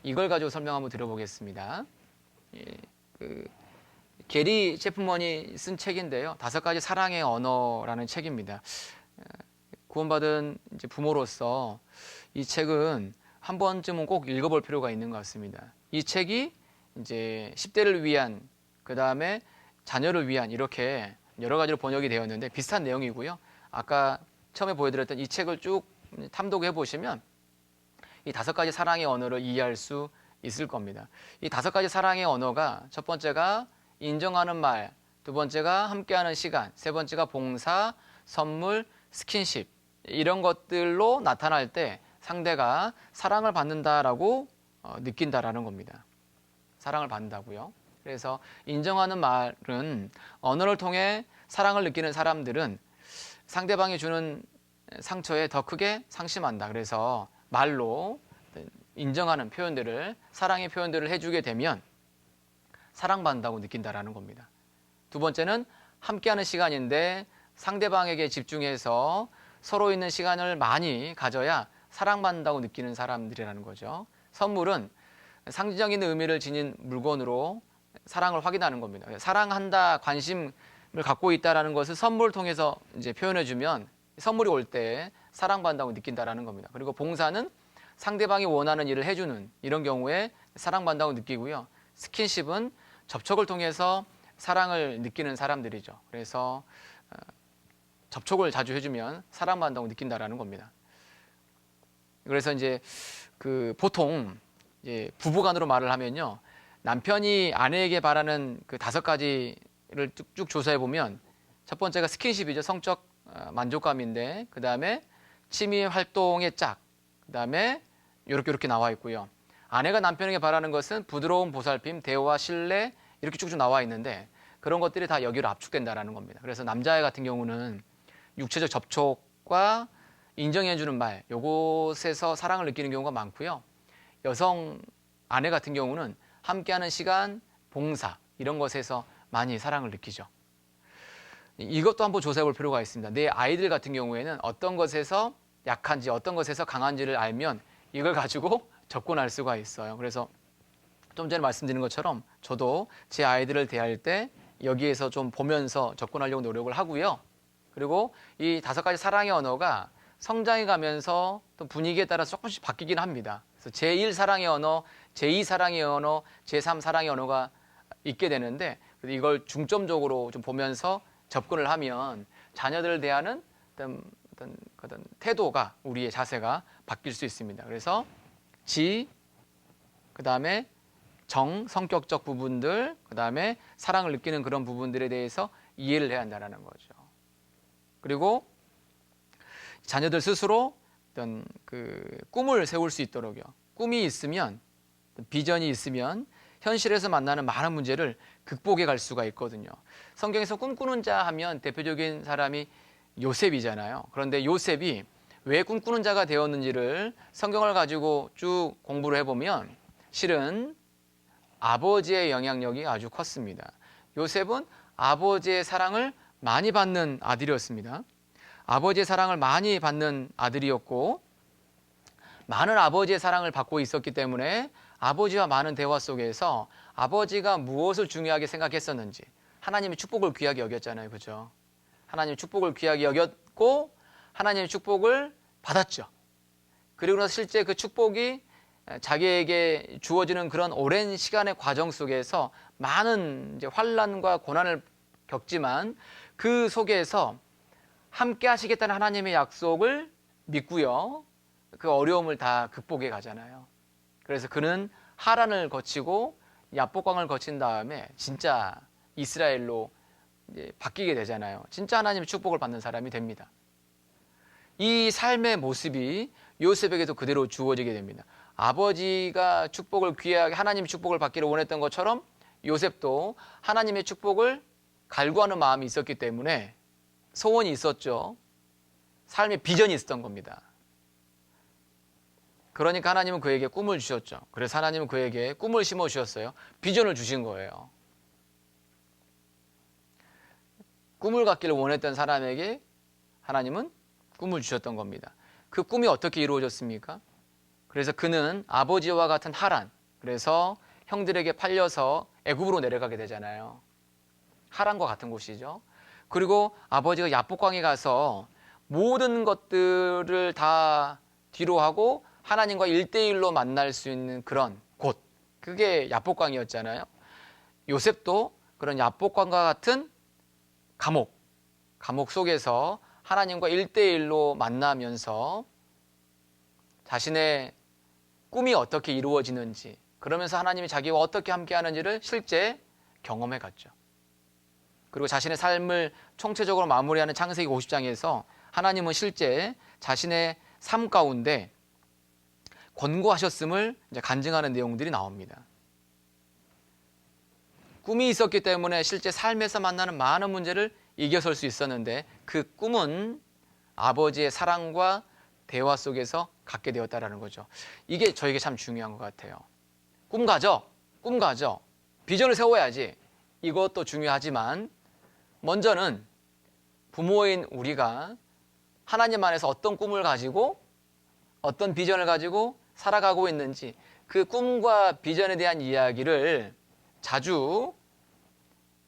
이걸 가지고 설명 한번 드려보겠습니다. 게리 체프먼이 쓴 책인데요. 5가지 사랑의 언어라는 책입니다. 구원받은 이제 부모로서 이 책은 한 번쯤은 꼭 읽어볼 필요가 있는 것 같습니다. 이 책이 이제 10대를 위한, 그 다음에 자녀를 위한 이렇게 여러 가지로 번역이 되었는데 비슷한 내용이고요. 아까 처음에 보여드렸던 이 책을 쭉 탐독해 보시면 이 5가지 사랑의 언어를 이해할 수 있을 겁니다. 이 5가지 사랑의 언어가 첫 번째가 인정하는 말, 두 번째가 함께하는 시간, 세 번째가 봉사, 선물, 스킨십 이런 것들로 나타날 때 상대가 사랑을 받는다라고 느낀다라는 겁니다. 사랑을 받는다고요. 그래서 인정하는 말은 언어를 통해 사랑을 느끼는 사람들은 상대방이 주는 상처에 더 크게 상심한다. 그래서 말로 인정하는 표현들을, 사랑의 표현들을 해주게 되면 사랑받는다고 느낀다라는 겁니다. 두 번째는 함께하는 시간인데 상대방에게 집중해서 서로 있는 시간을 많이 가져야 사랑받는다고 느끼는 사람들이라는 거죠. 선물은 상징적인 의미를 지닌 물건으로 사랑을 확인하는 겁니다. 사랑한다, 관심을 갖고 있다라는 것을 선물을 통해서 이제 표현해주면 선물이 올 때 사랑받는다고 느낀다라는 겁니다. 그리고 봉사는 상대방이 원하는 일을 해주는 이런 경우에 사랑받는다고 느끼고요. 스킨십은 접촉을 통해서 사랑을 느끼는 사람들이죠. 그래서 접촉을 자주 해주면 사랑받는다고 느낀다라는 겁니다. 그래서 이제 보통 이제 부부간으로 말을 하면요, 남편이 아내에게 바라는 그 5가지를 쭉 조사해 보면 첫 번째가 스킨십이죠. 성적 만족감인데, 그 다음에 취미 활동의 짝, 그 다음에 이렇게 나와 있고요. 아내가 남편에게 바라는 것은 부드러운 보살핌, 대화, 신뢰 이렇게 쭉쭉 나와 있는데 그런 것들이 다 여기로 압축된다라는 겁니다. 그래서 남자 같은 경우는 육체적 접촉과 인정해주는 말, 요것에서 사랑을 느끼는 경우가 많고요. 여성 아내 같은 경우는 함께하는 시간, 봉사 이런 것에서 많이 사랑을 느끼죠. 이것도 한번 조사해 볼 필요가 있습니다. 내 아이들 같은 경우에는 어떤 것에서 약한지 어떤 것에서 강한지를 알면 이걸 가지고 접근할 수가 있어요. 그래서 좀 전에 말씀드린 것처럼 저도 제 아이들을 대할 때 여기에서 좀 보면서 접근하려고 노력을 하고요. 그리고 이 5가지 사랑의 언어가 성장해 가면서 또 분위기에 따라 조금씩 바뀌긴 합니다. 그래서 제1 사랑의 언어, 제2 사랑의 언어, 제3 사랑의 언어가 있게 되는데 이걸 중점적으로 좀 보면서 접근을 하면 자녀들을 대하는 어떤 태도가, 우리의 자세가 바뀔 수 있습니다. 그래서 지, 그 다음에 정, 성격적 부분들, 그 다음에 사랑을 느끼는 그런 부분들에 대해서 이해를 해야 한다는 거죠. 그리고 자녀들 스스로 어떤 꿈을 세울 수 있도록요. 꿈이 있으면, 비전이 있으면 현실에서 만나는 많은 문제를 극복해 갈 수가 있거든요. 성경에서 꿈꾸는 자 하면 대표적인 사람이 요셉이잖아요. 그런데 요셉이 왜 꿈꾸는 자가 되었는지를 성경을 가지고 쭉 공부를 해보면 실은 아버지의 영향력이 아주 컸습니다. 요셉은 아버지의 사랑을 많이 받는 아들이었습니다. 아버지의 사랑을 많이 받는 아들이었고 많은 아버지의 사랑을 받고 있었기 때문에 아버지와 많은 대화 속에서 아버지가 무엇을 중요하게 생각했었는지, 하나님의 축복을 귀하게 여겼잖아요. 그죠? 하나님의 축복을 귀하게 여겼고 하나님의 축복을 받았죠. 그리고 나서 실제 그 축복이 자기에게 주어지는 그런 오랜 시간의 과정 속에서 많은 이제 환난과 고난을 겪지만 그 속에서 함께 하시겠다는 하나님의 약속을 믿고요. 그 어려움을 다 극복해 가잖아요. 그래서 그는 하란을 거치고 야복강을 거친 다음에 진짜 이스라엘로 이제 바뀌게 되잖아요. 진짜 하나님의 축복을 받는 사람이 됩니다. 이 삶의 모습이 요셉에게도 그대로 주어지게 됩니다. 아버지가 축복을 귀하게 하나님의 축복을 받기를 원했던 것처럼 요셉도 하나님의 축복을 갈구하는 마음이 있었기 때문에 소원이 있었죠. 삶의 비전이 있었던 겁니다. 그러니까 하나님은 그에게 꿈을 주셨죠. 그래서 하나님은 그에게 꿈을 심어 주셨어요. 비전을 주신 거예요. 꿈을 갖기를 원했던 사람에게 하나님은 꿈을 주셨던 겁니다. 그 꿈이 어떻게 이루어졌습니까? 그래서 그는 아버지와 같은 하란, 그래서 형들에게 팔려서 애굽으로 내려가게 되잖아요. 하란과 같은 곳이죠. 그리고 아버지가 야복강에 가서 모든 것들을 다 뒤로 하고 하나님과 1대1로 만날 수 있는 그런 곳, 그게 야복강이었잖아요. 요셉도 그런 야복강과 같은 감옥 속에서 하나님과 1대1로 만나면서 자신의 꿈이 어떻게 이루어지는지, 그러면서 하나님이 자기와 어떻게 함께 하는지를 실제 경험해 갔죠. 그리고 자신의 삶을 총체적으로 마무리하는 창세기 50장에서 하나님은 실제 자신의 삶 가운데 권고하셨음을 이제 간증하는 내용들이 나옵니다. 꿈이 있었기 때문에 실제 삶에서 만나는 많은 문제를 이겨설 수 있었는데 그 꿈은 아버지의 사랑과 대화 속에서 갖게 되었다라는 거죠. 이게 저에게 참 중요한 것 같아요. 꿈 가져. 비전을 세워야지. 이것도 중요하지만 먼저는 부모인 우리가 하나님 안에서 어떤 꿈을 가지고 어떤 비전을 가지고 살아가고 있는지 그 꿈과 비전에 대한 이야기를 자주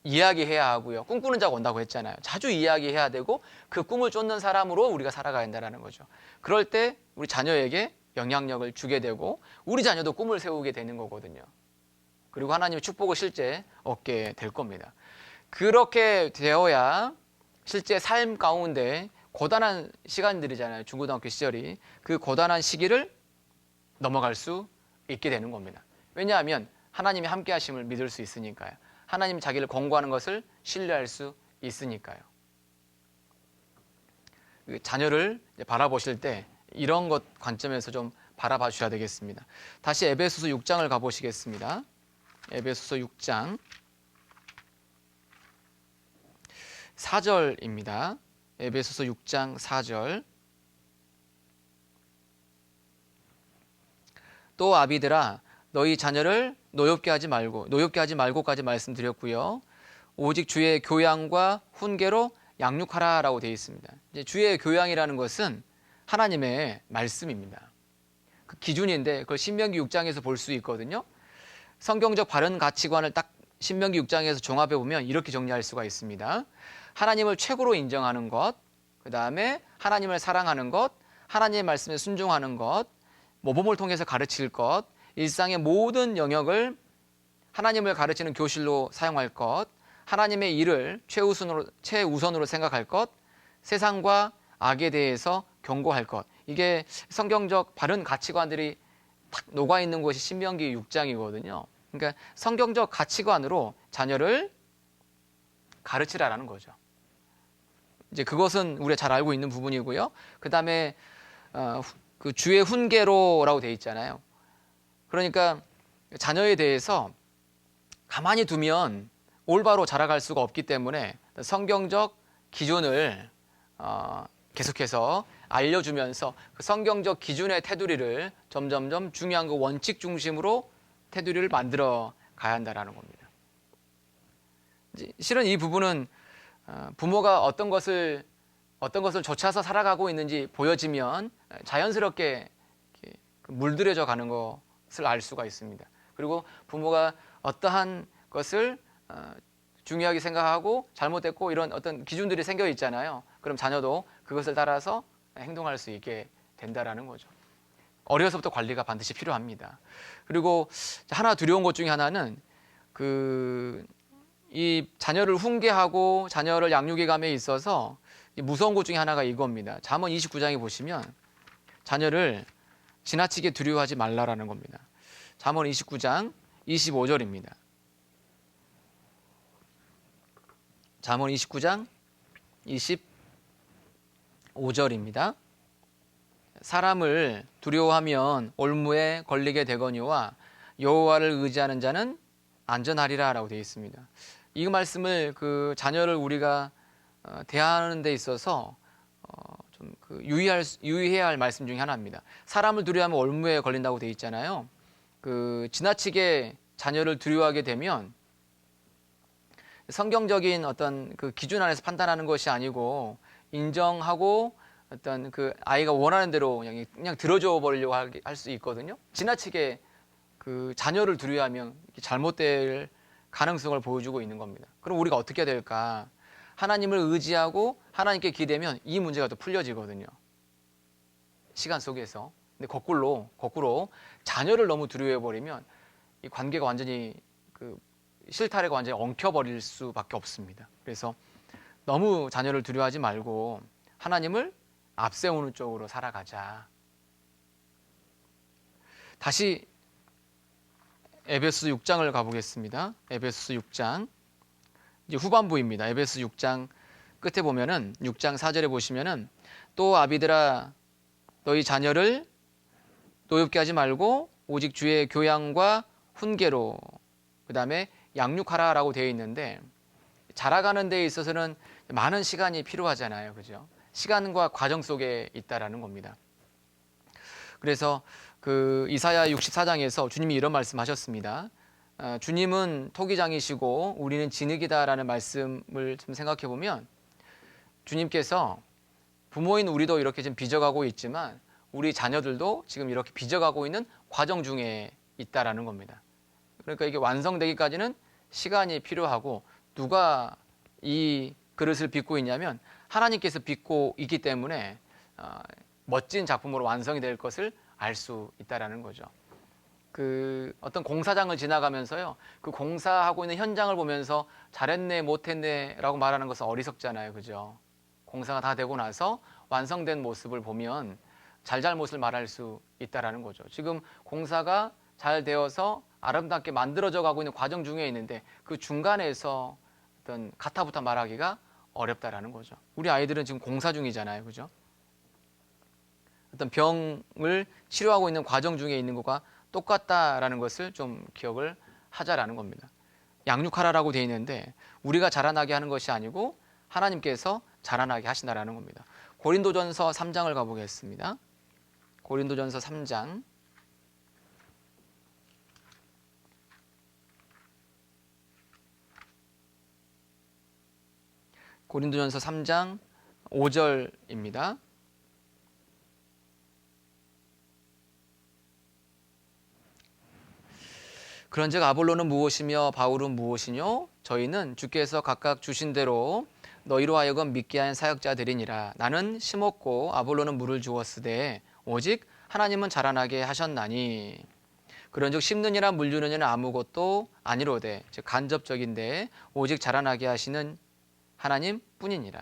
이야기해야 하고요. 꿈꾸는 자가 온다고 했잖아요. 자주 이야기해야 되고 그 꿈을 쫓는 사람으로 우리가 살아가야 한다는 거죠. 그럴 때 우리 자녀에게 영향력을 주게 되고 우리 자녀도 꿈을 세우게 되는 거거든요. 그리고 하나님의 축복을 실제 얻게 될 겁니다. 그렇게 되어야 실제 삶 가운데 고단한 시간들이잖아요. 중고등학교 시절이. 그 고단한 시기를 넘어갈 수 있게 되는 겁니다. 왜냐하면 하나님이 함께 하심을 믿을 수 있으니까요. 하나님이 자기를 권고하는 것을 신뢰할 수 있으니까요. 자녀를 바라보실 때 이런 것 관점에서 좀 바라봐 주셔야 되겠습니다. 다시 에베소서 6장을 가보시겠습니다. 에베소서 6장 4절입니다. 에베소서 6장 4절. 또 아비들아 너희 자녀를 노엽게 하지 말고까지 말씀드렸고요. 오직 주의 교양과 훈계로 양육하라라고 되어 있습니다. 이제 주의 교양이라는 것은 하나님의 말씀입니다. 그 기준인데 그걸 신명기 6장에서 볼 수 있거든요. 성경적 바른 가치관을 딱 신명기 6장에서 종합해 보면 이렇게 정리할 수가 있습니다. 하나님을 최고로 인정하는 것, 그 다음에 하나님을 사랑하는 것, 하나님의 말씀에 순종하는 것, 모범을 통해서 가르칠 것, 일상의 모든 영역을 하나님을 가르치는 교실로 사용할 것, 하나님의 일을 최우선으로 생각할 것, 세상과 악에 대해서 경고할 것. 이게 성경적 바른 가치관들이 탁 녹아있는 곳이 신명기 6장이거든요. 그러니까 성경적 가치관으로 자녀를 가르치라라는 거죠. 이제 그것은 우리가 잘 알고 있는 부분이고요. 그 다음에 그 주의 훈계로라고 되어 있잖아요. 그러니까 자녀에 대해서 가만히 두면 올바로 자라갈 수가 없기 때문에 성경적 기준을 계속해서 알려주면서 그 성경적 기준의 테두리를 점점점 중요한 그 원칙 중심으로 테두리를 만들어 가야 한다는 겁니다. 실은 이 부분은 부모가 어떤 것을 좇아서 살아가고 있는지 보여지면 자연스럽게 물들여져 가는 것을 알 수가 있습니다. 그리고 부모가 어떠한 것을 중요하게 생각하고 잘못됐고 이런 어떤 기준들이 생겨 있잖아요. 그럼 자녀도 그것을 따라서 행동할 수 있게 된다라는 거죠. 어려서부터 관리가 반드시 필요합니다. 그리고 하나 두려운 것 중에 하나는 이 자녀를 훈계하고 자녀를 양육해 감에 있어서 무서운 것 중에 하나가 이겁니다. 잠언 29장에 보시면 자녀를 지나치게 두려워하지 말라라는 겁니다. 잠언 29장 25절입니다. 잠언 29장 25절입니다. 사람을 두려워하면 올무에 걸리게 되거니와 여호와를 의지하는 자는 안전하리라라고 되어 있습니다. 이 말씀을 자녀를 우리가 대하는 데 있어서 좀 유의해야 할 말씀 중에 하나입니다. 사람을 두려워하면 올무에 걸린다고 되어 있잖아요. 지나치게 자녀를 두려워하게 되면 성경적인 어떤 기준 안에서 판단하는 것이 아니고 인정하고 어떤 아이가 원하는 대로 그냥 들어줘 버리려고 할 수 있거든요. 지나치게 자녀를 두려워하면 잘못될 가능성을 보여주고 있는 겁니다. 그럼 우리가 어떻게 해야 될까? 하나님을 의지하고 하나님께 기대면 이 문제가 또 풀려지거든요. 시간 속에서. 근데 거꾸로 자녀를 너무 두려워해 버리면 이 관계가 완전히 실타래가 완전히 엉켜버릴 수밖에 없습니다. 그래서 너무 자녀를 두려워하지 말고 하나님을 앞세우는 쪽으로 살아가자. 다시 에베소 6장을 가보겠습니다. 에베소 6장 이제 후반부입니다. 에베소 6장 끝에 보면은 6장 4절에 보시면은 또 아비들아 너희 자녀를 노엽게 하지 말고 오직 주의 교양과 훈계로 그 다음에 양육하라라고 되어 있는데 자라가는 데 있어서는 많은 시간이 필요하잖아요. 그죠? 시간과 과정 속에 있다라는 겁니다. 그래서 이사야 64장에서 주님이 이런 말씀하셨습니다. 주님은 토기장이시고 우리는 진흙이다라는 말씀을 좀 생각해 보면 주님께서 부모인 우리도 이렇게 좀 빚어가고 있지만 우리 자녀들도 지금 이렇게 빚어가고 있는 과정 중에 있다라는 겁니다. 그러니까 이게 완성되기까지는 시간이 필요하고 누가 이 그릇을 빚고 있냐면 하나님께서 빚고 있기 때문에 멋진 작품으로 완성이 될 것을 알 수 있다라는 거죠. 어떤 공사장을 지나가면서요, 공사하고 있는 현장을 보면서 잘했네, 못했네라고 말하는 것은 어리석잖아요, 그죠? 공사가 다 되고 나서 완성된 모습을 보면 잘잘못을 말할 수 있다라는 거죠. 지금 공사가 잘 되어서 아름답게 만들어져 가고 있는 과정 중에 있는데 그 중간에서 어떤 가타부타 말하기가 어렵다라는 거죠. 우리 아이들은 지금 공사 중이잖아요, 그죠? 어떤 병을 치료하고 있는 과정 중에 있는 것과 똑같다라는 것을 좀 기억을 하자라는 겁니다. 양육하라라고 되어 있는데 우리가 자라나게 하는 것이 아니고 하나님께서 자라나게 하신다라는 겁니다. 고린도전서 3장을 가보겠습니다. 고린도전서 3장 고린도전서 3장 5절입니다. 그런즉 아볼로는 무엇이며 바울은 무엇이뇨? 저희는 주께서 각각 주신 대로 너희로 하여금 믿게 한 사역자들이니라. 나는 심었고 아볼로는 물을 주었으되 오직 하나님은 자라나게 하셨나니. 그런즉 심느니라 물 주느니는 아무것도 아니로되 즉 간접적인데 오직 자라나게 하시는 하나님 뿐이니라.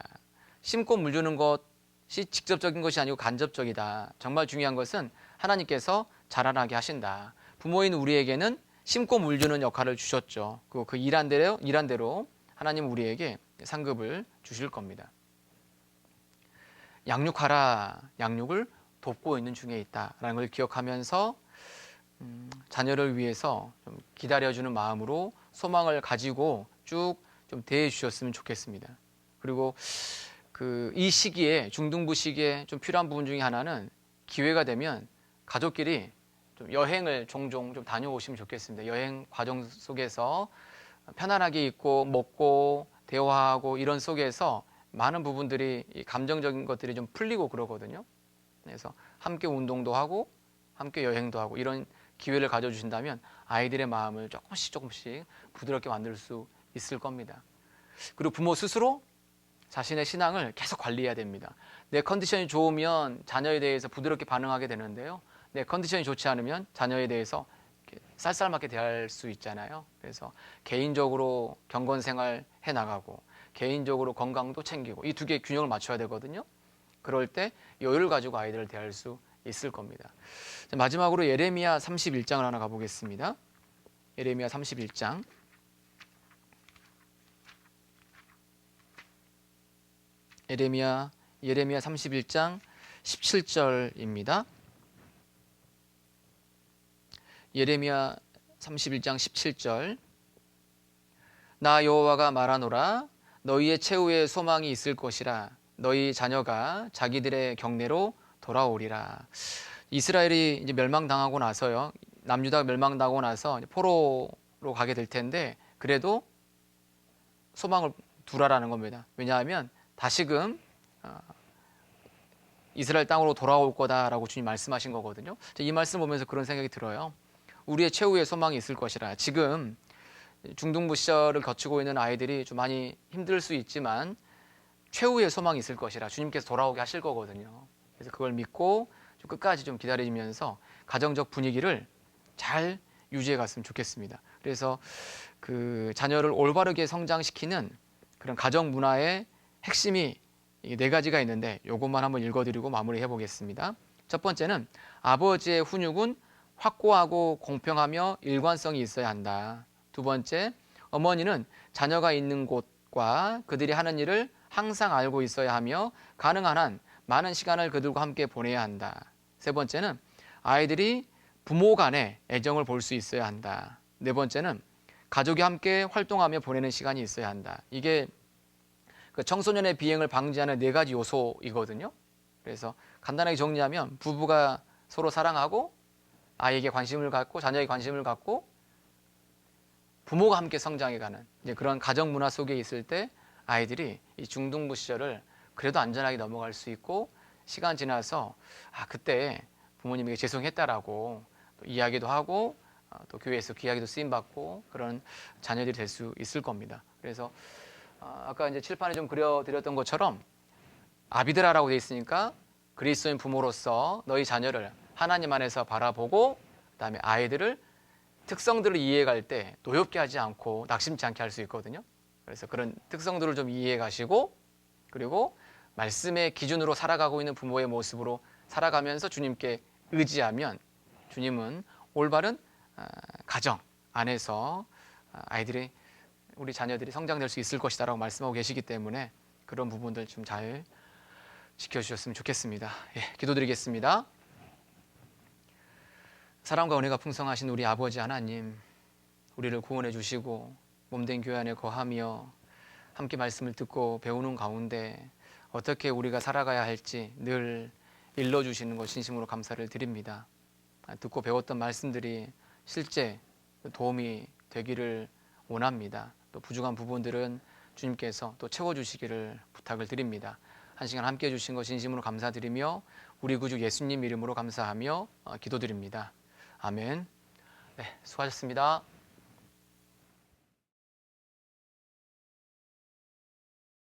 심고 물 주는 것이 직접적인 것이 아니고 간접적이다. 정말 중요한 것은 하나님께서 자라나게 하신다. 부모인 우리에게는 심고 물 주는 역할을 주셨죠. 그 일한 대로 하나님 우리에게 상급을 주실 겁니다. 양육하라. 양육을 돕고 있는 중에 있다라는 걸 기억하면서 자녀를 위해서 좀 기다려주는 마음으로 소망을 가지고 쭉 좀 대해 주셨으면 좋겠습니다. 그리고 이 시기에 중등부 시기에 좀 필요한 부분 중에 하나는 기회가 되면 가족끼리 좀 여행을 종종 좀 다녀오시면 좋겠습니다. 여행 과정 속에서 편안하게 있고 먹고 대화하고 이런 속에서 많은 부분들이 감정적인 것들이 좀 풀리고 그러거든요. 그래서 함께 운동도 하고 함께 여행도 하고 이런 기회를 가져주신다면 아이들의 마음을 조금씩 부드럽게 만들 수 있을 겁니다. 그리고 부모 스스로 자신의 신앙을 계속 관리해야 됩니다. 내 컨디션이 좋으면 자녀에 대해서 부드럽게 반응하게 되는데요. 내 컨디션이 좋지 않으면 자녀에 대해서 쌀쌀맞게 대할 수 있잖아요. 그래서 개인적으로 경건생활 해나가고 개인적으로 건강도 챙기고 이 두 개의 균형을 맞춰야 되거든요. 그럴 때 여유를 가지고 아이들을 대할 수 있을 겁니다. 자, 마지막으로 예레미야 31장을 하나 가보겠습니다. 예레미야 31장. 예레미야 31장 17절입니다. 예레미야 31장 17절. 나 여호와가 말하노라. 너희의 최후의 소망이 있을 것이라. 너희 자녀가 자기들의 경내로 돌아오리라. 이스라엘이 이제 멸망당하고 나서요. 남유다가 멸망당하고 나서 포로로 가게 될 텐데 그래도 소망을 두라라는 겁니다. 왜냐하면 다시금 이스라엘 땅으로 돌아올 거다라고 주님 말씀하신 거거든요. 이 말씀 보면서 그런 생각이 들어요. 우리의 최후의 소망이 있을 것이라. 지금 중등부 시절을 거치고 있는 아이들이 좀 많이 힘들 수 있지만 최후의 소망이 있을 것이라. 주님께서 돌아오게 하실 거거든요. 그래서 그걸 믿고 좀 끝까지 좀 기다리면서 가정적 분위기를 잘 유지해 갔으면 좋겠습니다. 그래서 그 자녀를 올바르게 성장시키는 그런 가정 문화의 핵심이 네 가지가 있는데 이것만 한번 읽어드리고 마무리해 보겠습니다. 첫 번째는 아버지의 훈육은 확고하고 공평하며 일관성이 있어야 한다. 두 번째, 어머니는 자녀가 있는 곳과 그들이 하는 일을 항상 알고 있어야 하며 가능한 한 많은 시간을 그들과 함께 보내야 한다. 세 번째는 아이들이 부모 간의 애정을 볼 수 있어야 한다. 네 번째는 가족이 함께 활동하며 보내는 시간이 있어야 한다. 이게 그 청소년의 비행을 방지하는 네 가지 요소이거든요. 그래서 간단하게 정리하면 부부가 서로 사랑하고 아이에게 관심을 갖고 자녀에게 관심을 갖고 부모가 함께 성장해가는 이제 그런 가정 문화 속에 있을 때 아이들이 이 중등부 시절을 그래도 안전하게 넘어갈 수 있고 시간 지나서 그때 부모님에게 죄송했다라고 또 이야기도 하고 또 교회에서 귀하게도 쓰임 받고 그런 자녀들이 될 수 있을 겁니다. 그래서 아까 이제 칠판에 좀 그려드렸던 것처럼 아비드라라고 되어 있으니까 그리스도인 부모로서 너희 자녀를 하나님 안에서 바라보고 그다음에 아이들을 특성들을 이해할 때 노엽게 하지 않고 낙심치 않게 할 수 있거든요. 그래서 그런 특성들을 좀 이해해 가시고 그리고 말씀의 기준으로 살아가고 있는 부모의 모습으로 살아가면서 주님께 의지하면 주님은 올바른 가정 안에서 아이들이 우리 자녀들이 성장될 수 있을 것이다라고 말씀하고 계시기 때문에 그런 부분들 좀 잘 지켜주셨으면 좋겠습니다. 기도드리겠습니다. 사랑과 은혜가 풍성하신 우리 아버지 하나님, 우리를 구원해 주시고 몸된 교회 안에 거하며 함께 말씀을 듣고 배우는 가운데 어떻게 우리가 살아가야 할지 늘 일러주시는 것 진심으로 감사를 드립니다. 듣고 배웠던 말씀들이 실제 도움이 되기를 원합니다. 또 부족한 부분들은 주님께서 또 채워주시기를 부탁을 드립니다. 한 시간 함께 해주신 것 진심으로 감사드리며 우리 구주 예수님 이름으로 감사하며 기도드립니다. 아멘. 네, 수고하셨습니다.